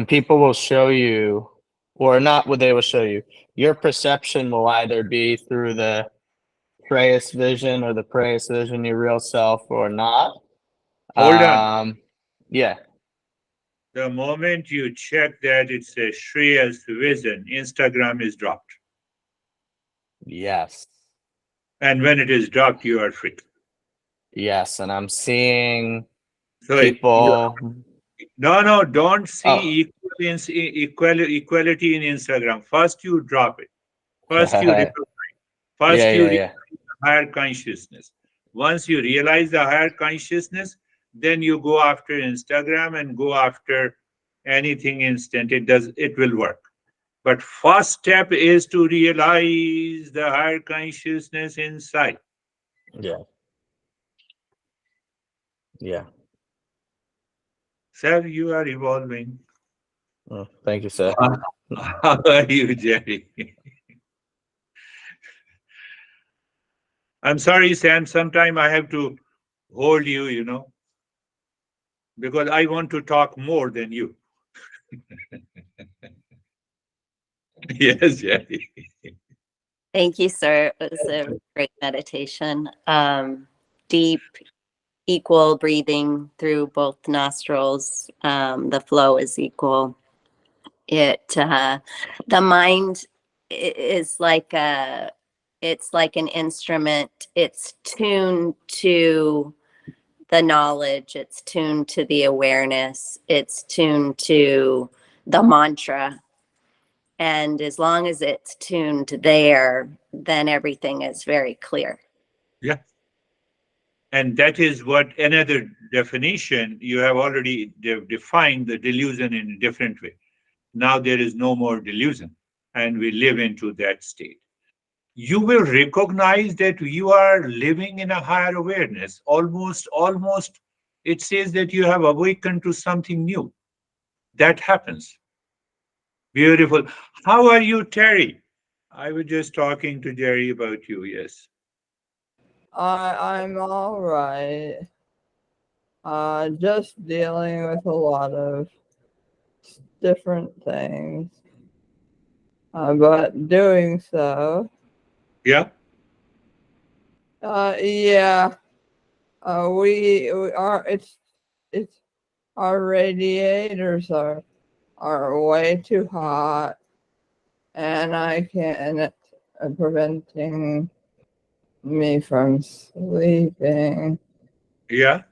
B: people will show you, or not what they will show you, your perception will either be through the Preyas vision or the Preyas vision, your real self, or not.
A: Hold on.
B: Yeah.
A: The moment you check that it says Shreya's vision, Instagram is dropped.
B: Yes.
A: And when it is dropped, you are free.
B: Yes. And I'm seeing
A: So
B: people.
A: no, don't
B: Oh.
A: see equality in Instagram. First, you drop it. First, you recognize. First, you
B: Yeah.
A: realize the higher consciousness. Once you realize the higher consciousness, then you go after Instagram and go after anything instant. It will work. But first step is to realize the higher consciousness inside.
B: Yeah. Yeah.
A: Sir, you are evolving.
B: Oh, thank you, sir.
A: How are you, Jerry? I'm sorry, Sam. Sometime I have to hold you, because I want to talk more than you. Yes, Jerry.
C: Thank you, sir. It was a great meditation. Deep, equal breathing through both nostrils. The flow is equal. The mind is it's like an instrument. It's tuned to the knowledge. It's tuned to the awareness. It's tuned to the mantra. And as long as it's tuned there, then everything is very clear.
A: Yeah. And that is what another definition you have already defined the delusion in a different way. Now there is no more delusion, and we live into that state. You will recognize that you are living in a higher awareness. Almost, it says that you have awakened to something new. That happens. Beautiful. How are you, Terry? I was just talking to Jerry about you. Yes.
D: I'm all right. Just dealing with a lot of different things, but doing so.
A: Yeah.
D: Yeah. We are. It's our radiators are way too hot, and I can't preventing me from sleeping.
A: Yeah.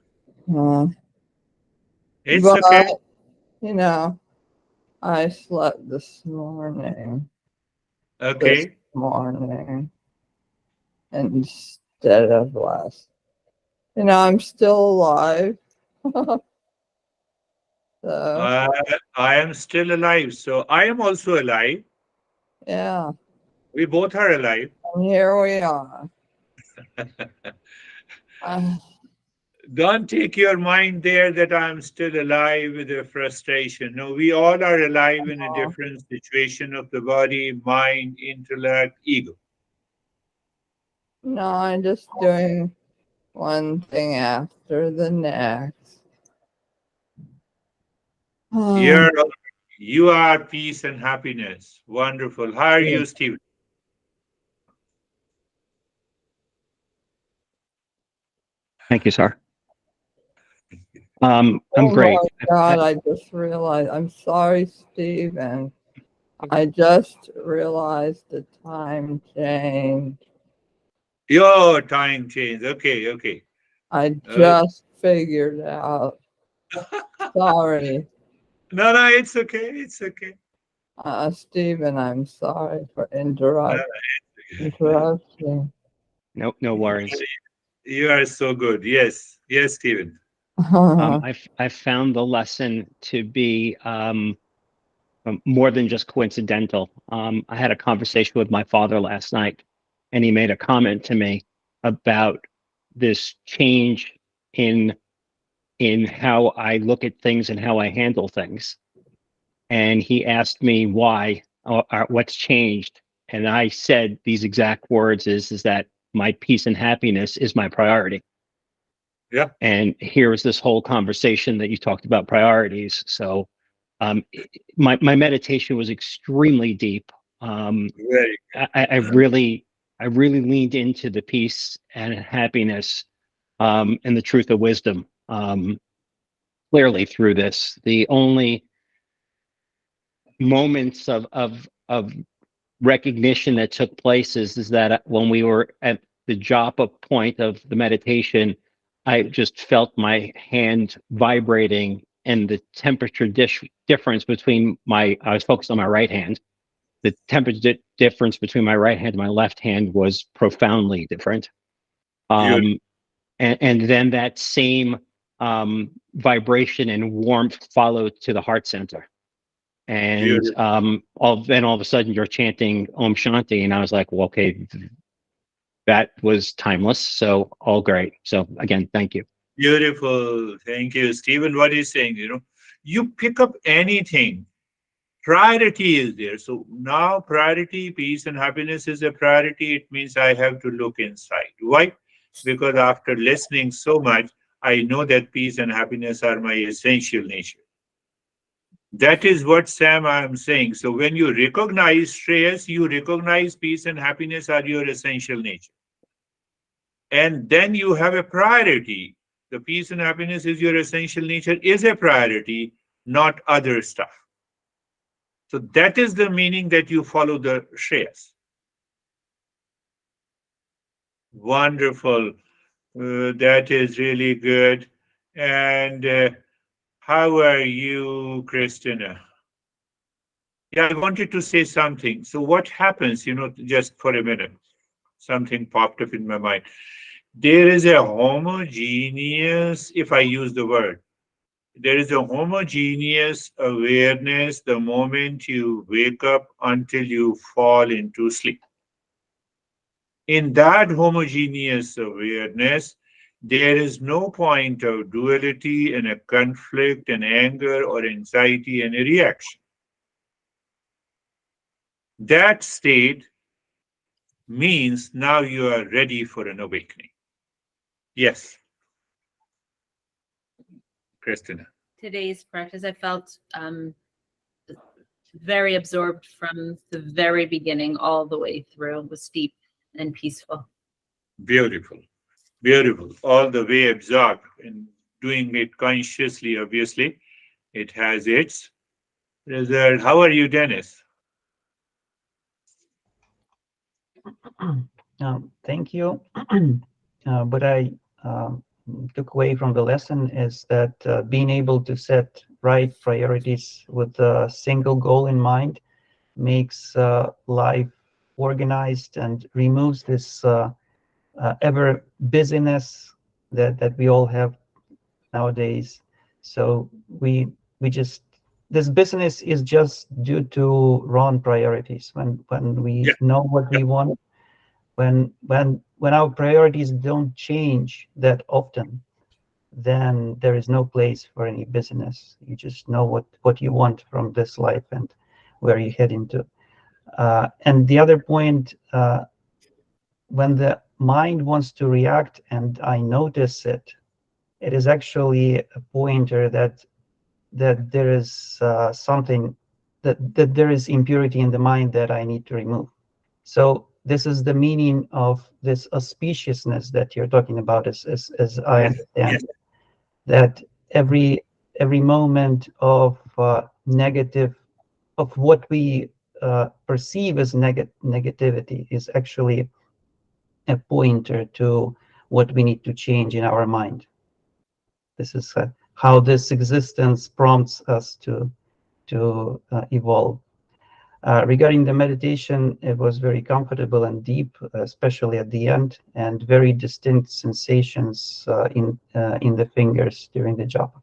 D: Uh,
A: It's
D: but
A: okay.
D: you know, I slept this
A: Okay.
D: morning instead of last. I'm still alive. So,
A: Uh, I am still alive. So I am also alive.
D: yeah,
A: We both are alive.
D: and here we are. Uh,
A: Don't take your mind there that I'm still alive with a frustration. No, we all are alive in a different situation of the body, mind, intellect, ego.
D: no, I'm just doing one thing after the next.
A: You're, you are peace and happiness. Wonderful. How are
D: Yeah.
A: you, Stephen?
E: Thank you, sir. I'm
D: Oh
E: great.
D: my God, I just realized. I'm sorry, Steve, and I just realized the time change.
A: Your time change. Okay, okay.
D: I
A: Uh,
D: just figured out. Sorry,
A: no, no, it's okay. It's okay.
D: Stephen, I'm sorry for
A: No,
D: interrupting.
E: No worries.
A: you are so good. Yes, yes, Stephen.
E: I found the lesson to be more than just coincidental. I had a conversation with my father last night, and he made a comment to me about this change in how I look at things and how I handle things. And he asked me why, or what's changed. And I said these exact words is that my peace and happiness is my priority.
A: Yeah.
E: And here is this whole conversation that you talked about priorities. So my meditation was extremely deep.
A: Very
E: I really leaned into the peace and happiness and the truth of wisdom clearly through this. The only moments of recognition that took place is that when we were at the japa point of the meditation, I just felt my hand vibrating and the temperature difference between I was focused on my right hand. The temperature difference between my right hand and my left hand was profoundly different.
A: beautiful.
E: And then that same vibration and warmth followed to the heart center. And
A: Beautiful.
E: all of a sudden you're chanting Om Shanti, and I was like, well, okay, that was timeless. So all great. So again, thank you.
A: Beautiful. Thank you, Stephen. What is saying? You pick up anything. Priority is there. So now priority, peace and happiness is a priority. It means I have to look inside. Why? Because after listening so much, I know that peace and happiness are my essential nature. That is what, Sam, I am saying. So when you recognize stress, you recognize peace and happiness are your essential nature. And then you have a priority. The peace and happiness is your essential nature, is a priority, not other stuff. So that is the meaning that you follow the Shreyas. Wonderful. That is really good. And how are you, Christina? Yeah, I wanted to say something. So what happens, just for a minute, something popped up in my mind. There is a homogeneous, if I use the word, there is a homogeneous awareness the moment you wake up until you fall into sleep. In that homogeneous awareness, there is no point of duality and a conflict and anger or anxiety and a reaction. That state means now you are ready for an awakening. Yes, Christina.
F: Today's practice, I felt very absorbed from the very beginning all the way through. It was deep and peaceful.
A: Beautiful. Beautiful. All the way absorbed and doing it consciously, obviously. It has its result. How are you, Dennis?
G: Thank you. What I took away from the lesson is that being able to set right priorities with a single goal in mind makes life organized and removes this ever busyness that we all have nowadays. So we just this business is just due to wrong priorities. When we know what we want, when our priorities don't change that often, then there is no place for any business. You just know what you want from this life and where you head into. And the other point, when the mind wants to react and I notice it, it is actually a pointer that there is something that there is impurity in the mind that I need to remove. So this is the meaning of this auspiciousness that you're talking about, as I understand, that every moment of negative, of what we perceive as negativity is actually a pointer to what we need to change in our mind. This is how this existence prompts us to evolve. Regarding the meditation, it was very comfortable and deep, especially at the end, and very distinct sensations in the fingers during the japa.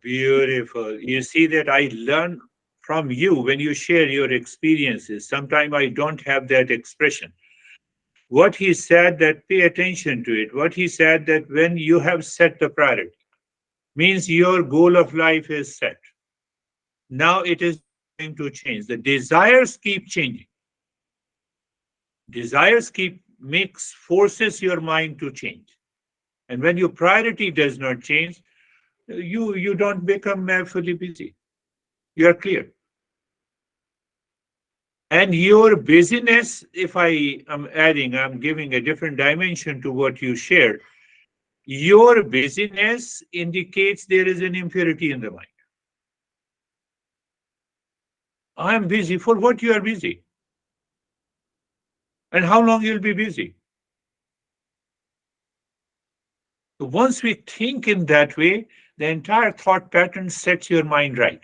A: Beautiful. You see that I learn from you when you share your experiences. Sometimes I don't have that expression. What he said, that pay attention to it. What he said, that when you have set the priority, means your goal of life is set. Now it is going to change. The desires keep changing. Desires forces your mind to change. And when your priority does not change, you don't become fully busy. You are clear. And your busyness, if I am adding, I'm giving a different dimension to what you shared. Your busyness indicates there is an impurity in the mind. I'm busy. For what you are busy? And how long you'll be busy? So once we think in that way, the entire thought pattern sets your mind right.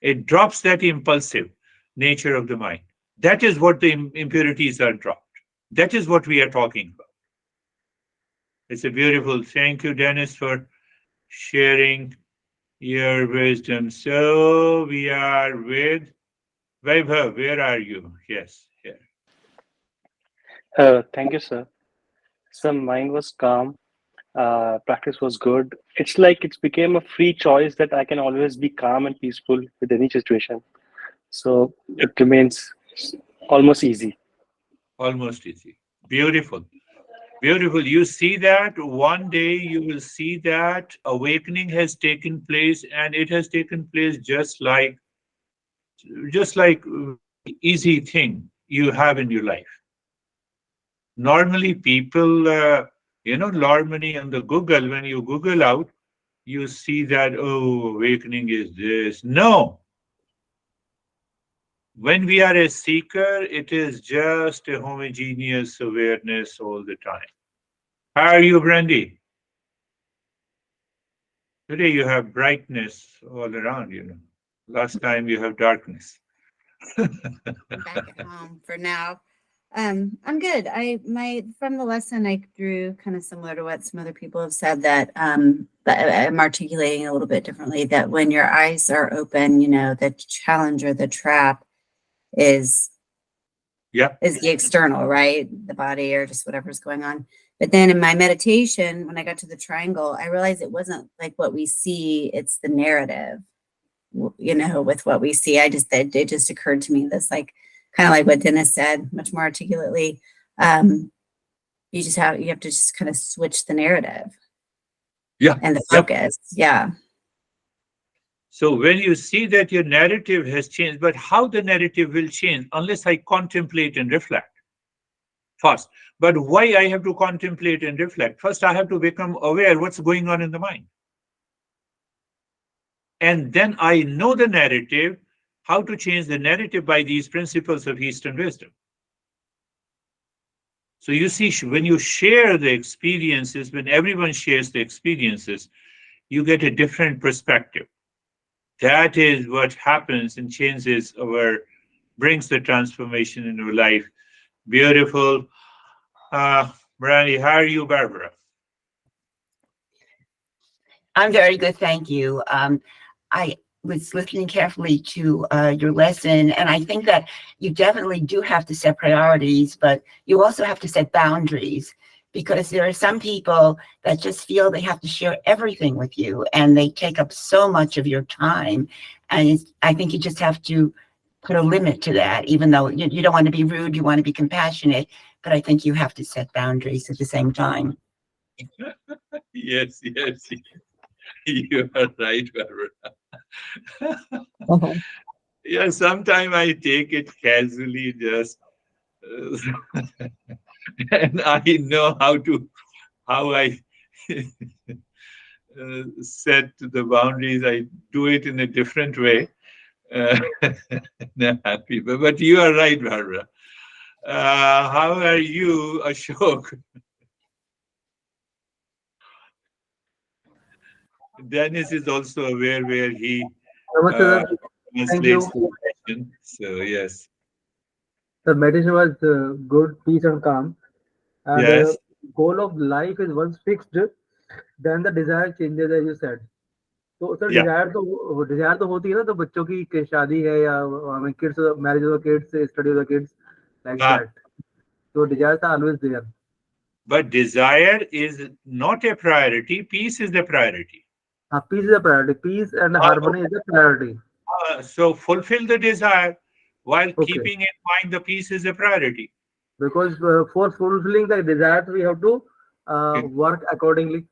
A: It drops that impulsive nature of the mind. That is what the impurities are dropped. That is what we are talking about. It's a beautiful. Thank you, Dennis, for sharing your wisdom. So we are with Vaibhav. Where are you? Yes, here.
H: Thank you, sir. So mind was calm. Practice was good. It's like it's became a free choice that I can always be calm and peaceful with any situation. So
A: Yeah,
H: it remains almost easy.
A: almost easy. Beautiful. Beautiful. You see that one day you will see that awakening has taken place, and it has taken place just like easy thing you have in your life. Normally, people, normally on the Google, when you Google out, you see that, oh, awakening is this. No, when we are a seeker, it is just a homogeneous awareness all the time. How are you, Brandy? Today you have brightness all around, Last time you have darkness.
I: Back at home for now. I'm good. From the lesson I drew kind of similar to what some other people have said, that but I'm articulating a little bit differently, that when your eyes are open, the challenge or the trap is
A: Yeah.
I: the external, right? The body or just whatever's going on. But then in my meditation, when I got to the triangle, I realized it wasn't like what we see, it's the narrative, with what we see. It just occurred to me, this, like, kind of like what Dennis said, much more articulately. You have to just kind of switch the narrative.
A: Yeah.
I: And the focus. Yeah.
A: So when you see that your narrative has changed, but how the narrative will change unless I contemplate and reflect first. But why I have to contemplate and reflect? First, I have to become aware what's going on in the mind. And then I know the narrative, how to change the narrative by these principles of Eastern wisdom. So you see, when you share the experiences, when everyone shares the experiences, you get a different perspective. That is what happens and brings the transformation in your life. Beautiful. Brandy, how are you, Barbara?
J: I'm very good, thank you. I was listening carefully to your lesson, and I think that you definitely do have to set priorities, but you also have to set boundaries, because there are some people that just feel they have to share everything with you, and they take up so much of your time. And I think you just have to put a limit to that, even though you don't want to be rude, you want to be compassionate, but I think you have to set boundaries at the same time.
A: Yes, you are right, Barbara.
D: Uh-huh.
A: Yeah, sometimes I take it casually, just, and I know how I set the boundaries. I do it in a different way. Uh, not happy, but you are right, Barbara. How are you, Ashok? Dennis is also aware where he
K: Namaste,
A: uh,
K: sir. Thank
A: translates
K: you.
A: the question. So yes,
K: The meditation was good, peace and calm. And
A: yes,
K: goal of life is once fixed, then the desire changes, as you said. तो sir
A: yeah.
K: Dzire तो होती है ना, तो बच्चों की शादी है या हमें kids marriage of kids study of kids like
A: Ah,
K: that तो डिजायर था always there
A: but desire is not a priority. Peace is the priority.
K: Peace is a priority peace and harmony is a priority
A: So fulfill the desire while
K: okay
A: keeping in mind the peace is a priority.
K: Because for fulfilling the desire we have to
A: Okay.
K: Work accordingly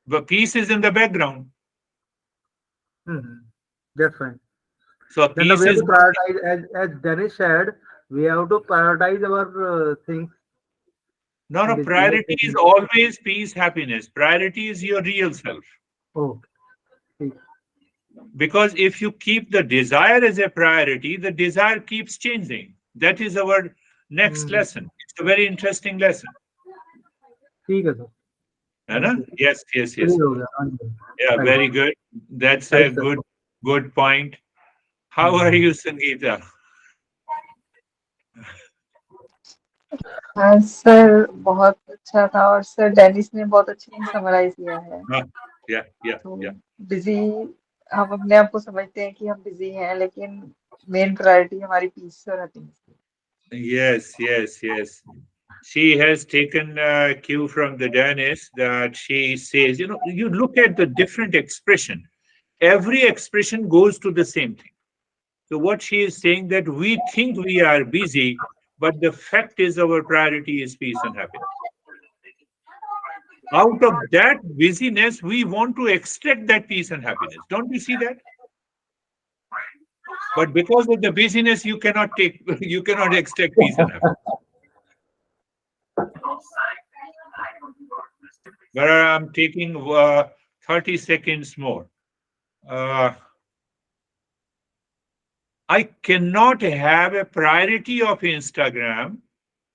A: The peace is in the background.
K: That's fine
A: So
K: then the
A: peace
K: way
A: is
K: to prioritize as Dennis said we have to prioritize our things
A: no,
K: in
A: no.
K: this
A: Priority is
K: life.
A: always peace, happiness. Priority is your real self.
K: Oh,
A: Because if you keep the desire as a priority, the desire keeps changing. That is our next lesson. It's a very interesting lesson.
K: ठीक है sir
A: Anna? Yes, yes, yes.
K: Free हो गया हाँ जी
A: Yeah,
K: Thanks.
A: very good. That's a
K: Thanks, sir.
A: good point. How are you, Sangeeta?
L: हाँ sir बहुत अच्छा था और सर डेनिस ने बहुत अच्छे से समराइज किया है
A: Yeah.
L: तो बिजी हम अपने आप को समझते हैं कि हम बिजी हैं लेकिन मेन प्रायोरिटी हमारी पीस और happiness
A: Yes. She has taken cue from the Danish that she says, you look at the different expression. Every expression goes to the same thing. So what she is saying that we think we are busy, but the fact is our priority is peace and happiness. Out of that busyness, we want to extract that peace and happiness. Don't you see that? But because of the busyness, you cannot extract peace and happiness. But I'm taking 30 seconds more. I cannot have a priority of Instagram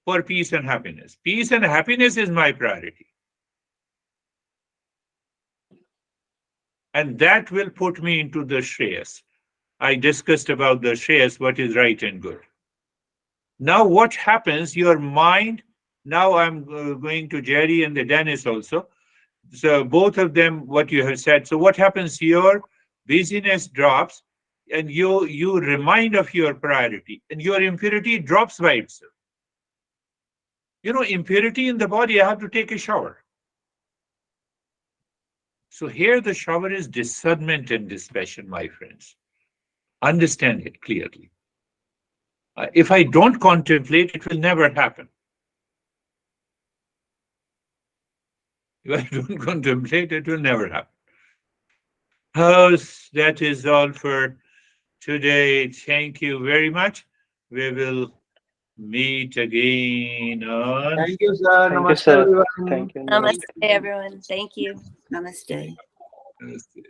A: for peace and happiness. Peace and happiness is my priority. And that will put me into the Shreyas. I discussed about the Shreyas, what is right and good. Now what happens, your mind, now I'm going to Jerry and the Dennis also. So both of them, what you have said. So what happens, your busyness drops and you remind of your priority and your impurity drops by itself. Impurity in the body, I have to take a shower. So here the shower is discernment and dispassion, my friends. Understand it clearly. If I don't contemplate, it will never happen. If I don't contemplate, it will never happen. That is all for today. Thank you very much. We will meet again on.
K: Thank you, sir.
H: Thank you,
K: Namaste,
H: sir.
K: everyone.
H: Thank you.
C: Namaste, everyone. Thank you.
J: Namaste.
A: Namaste.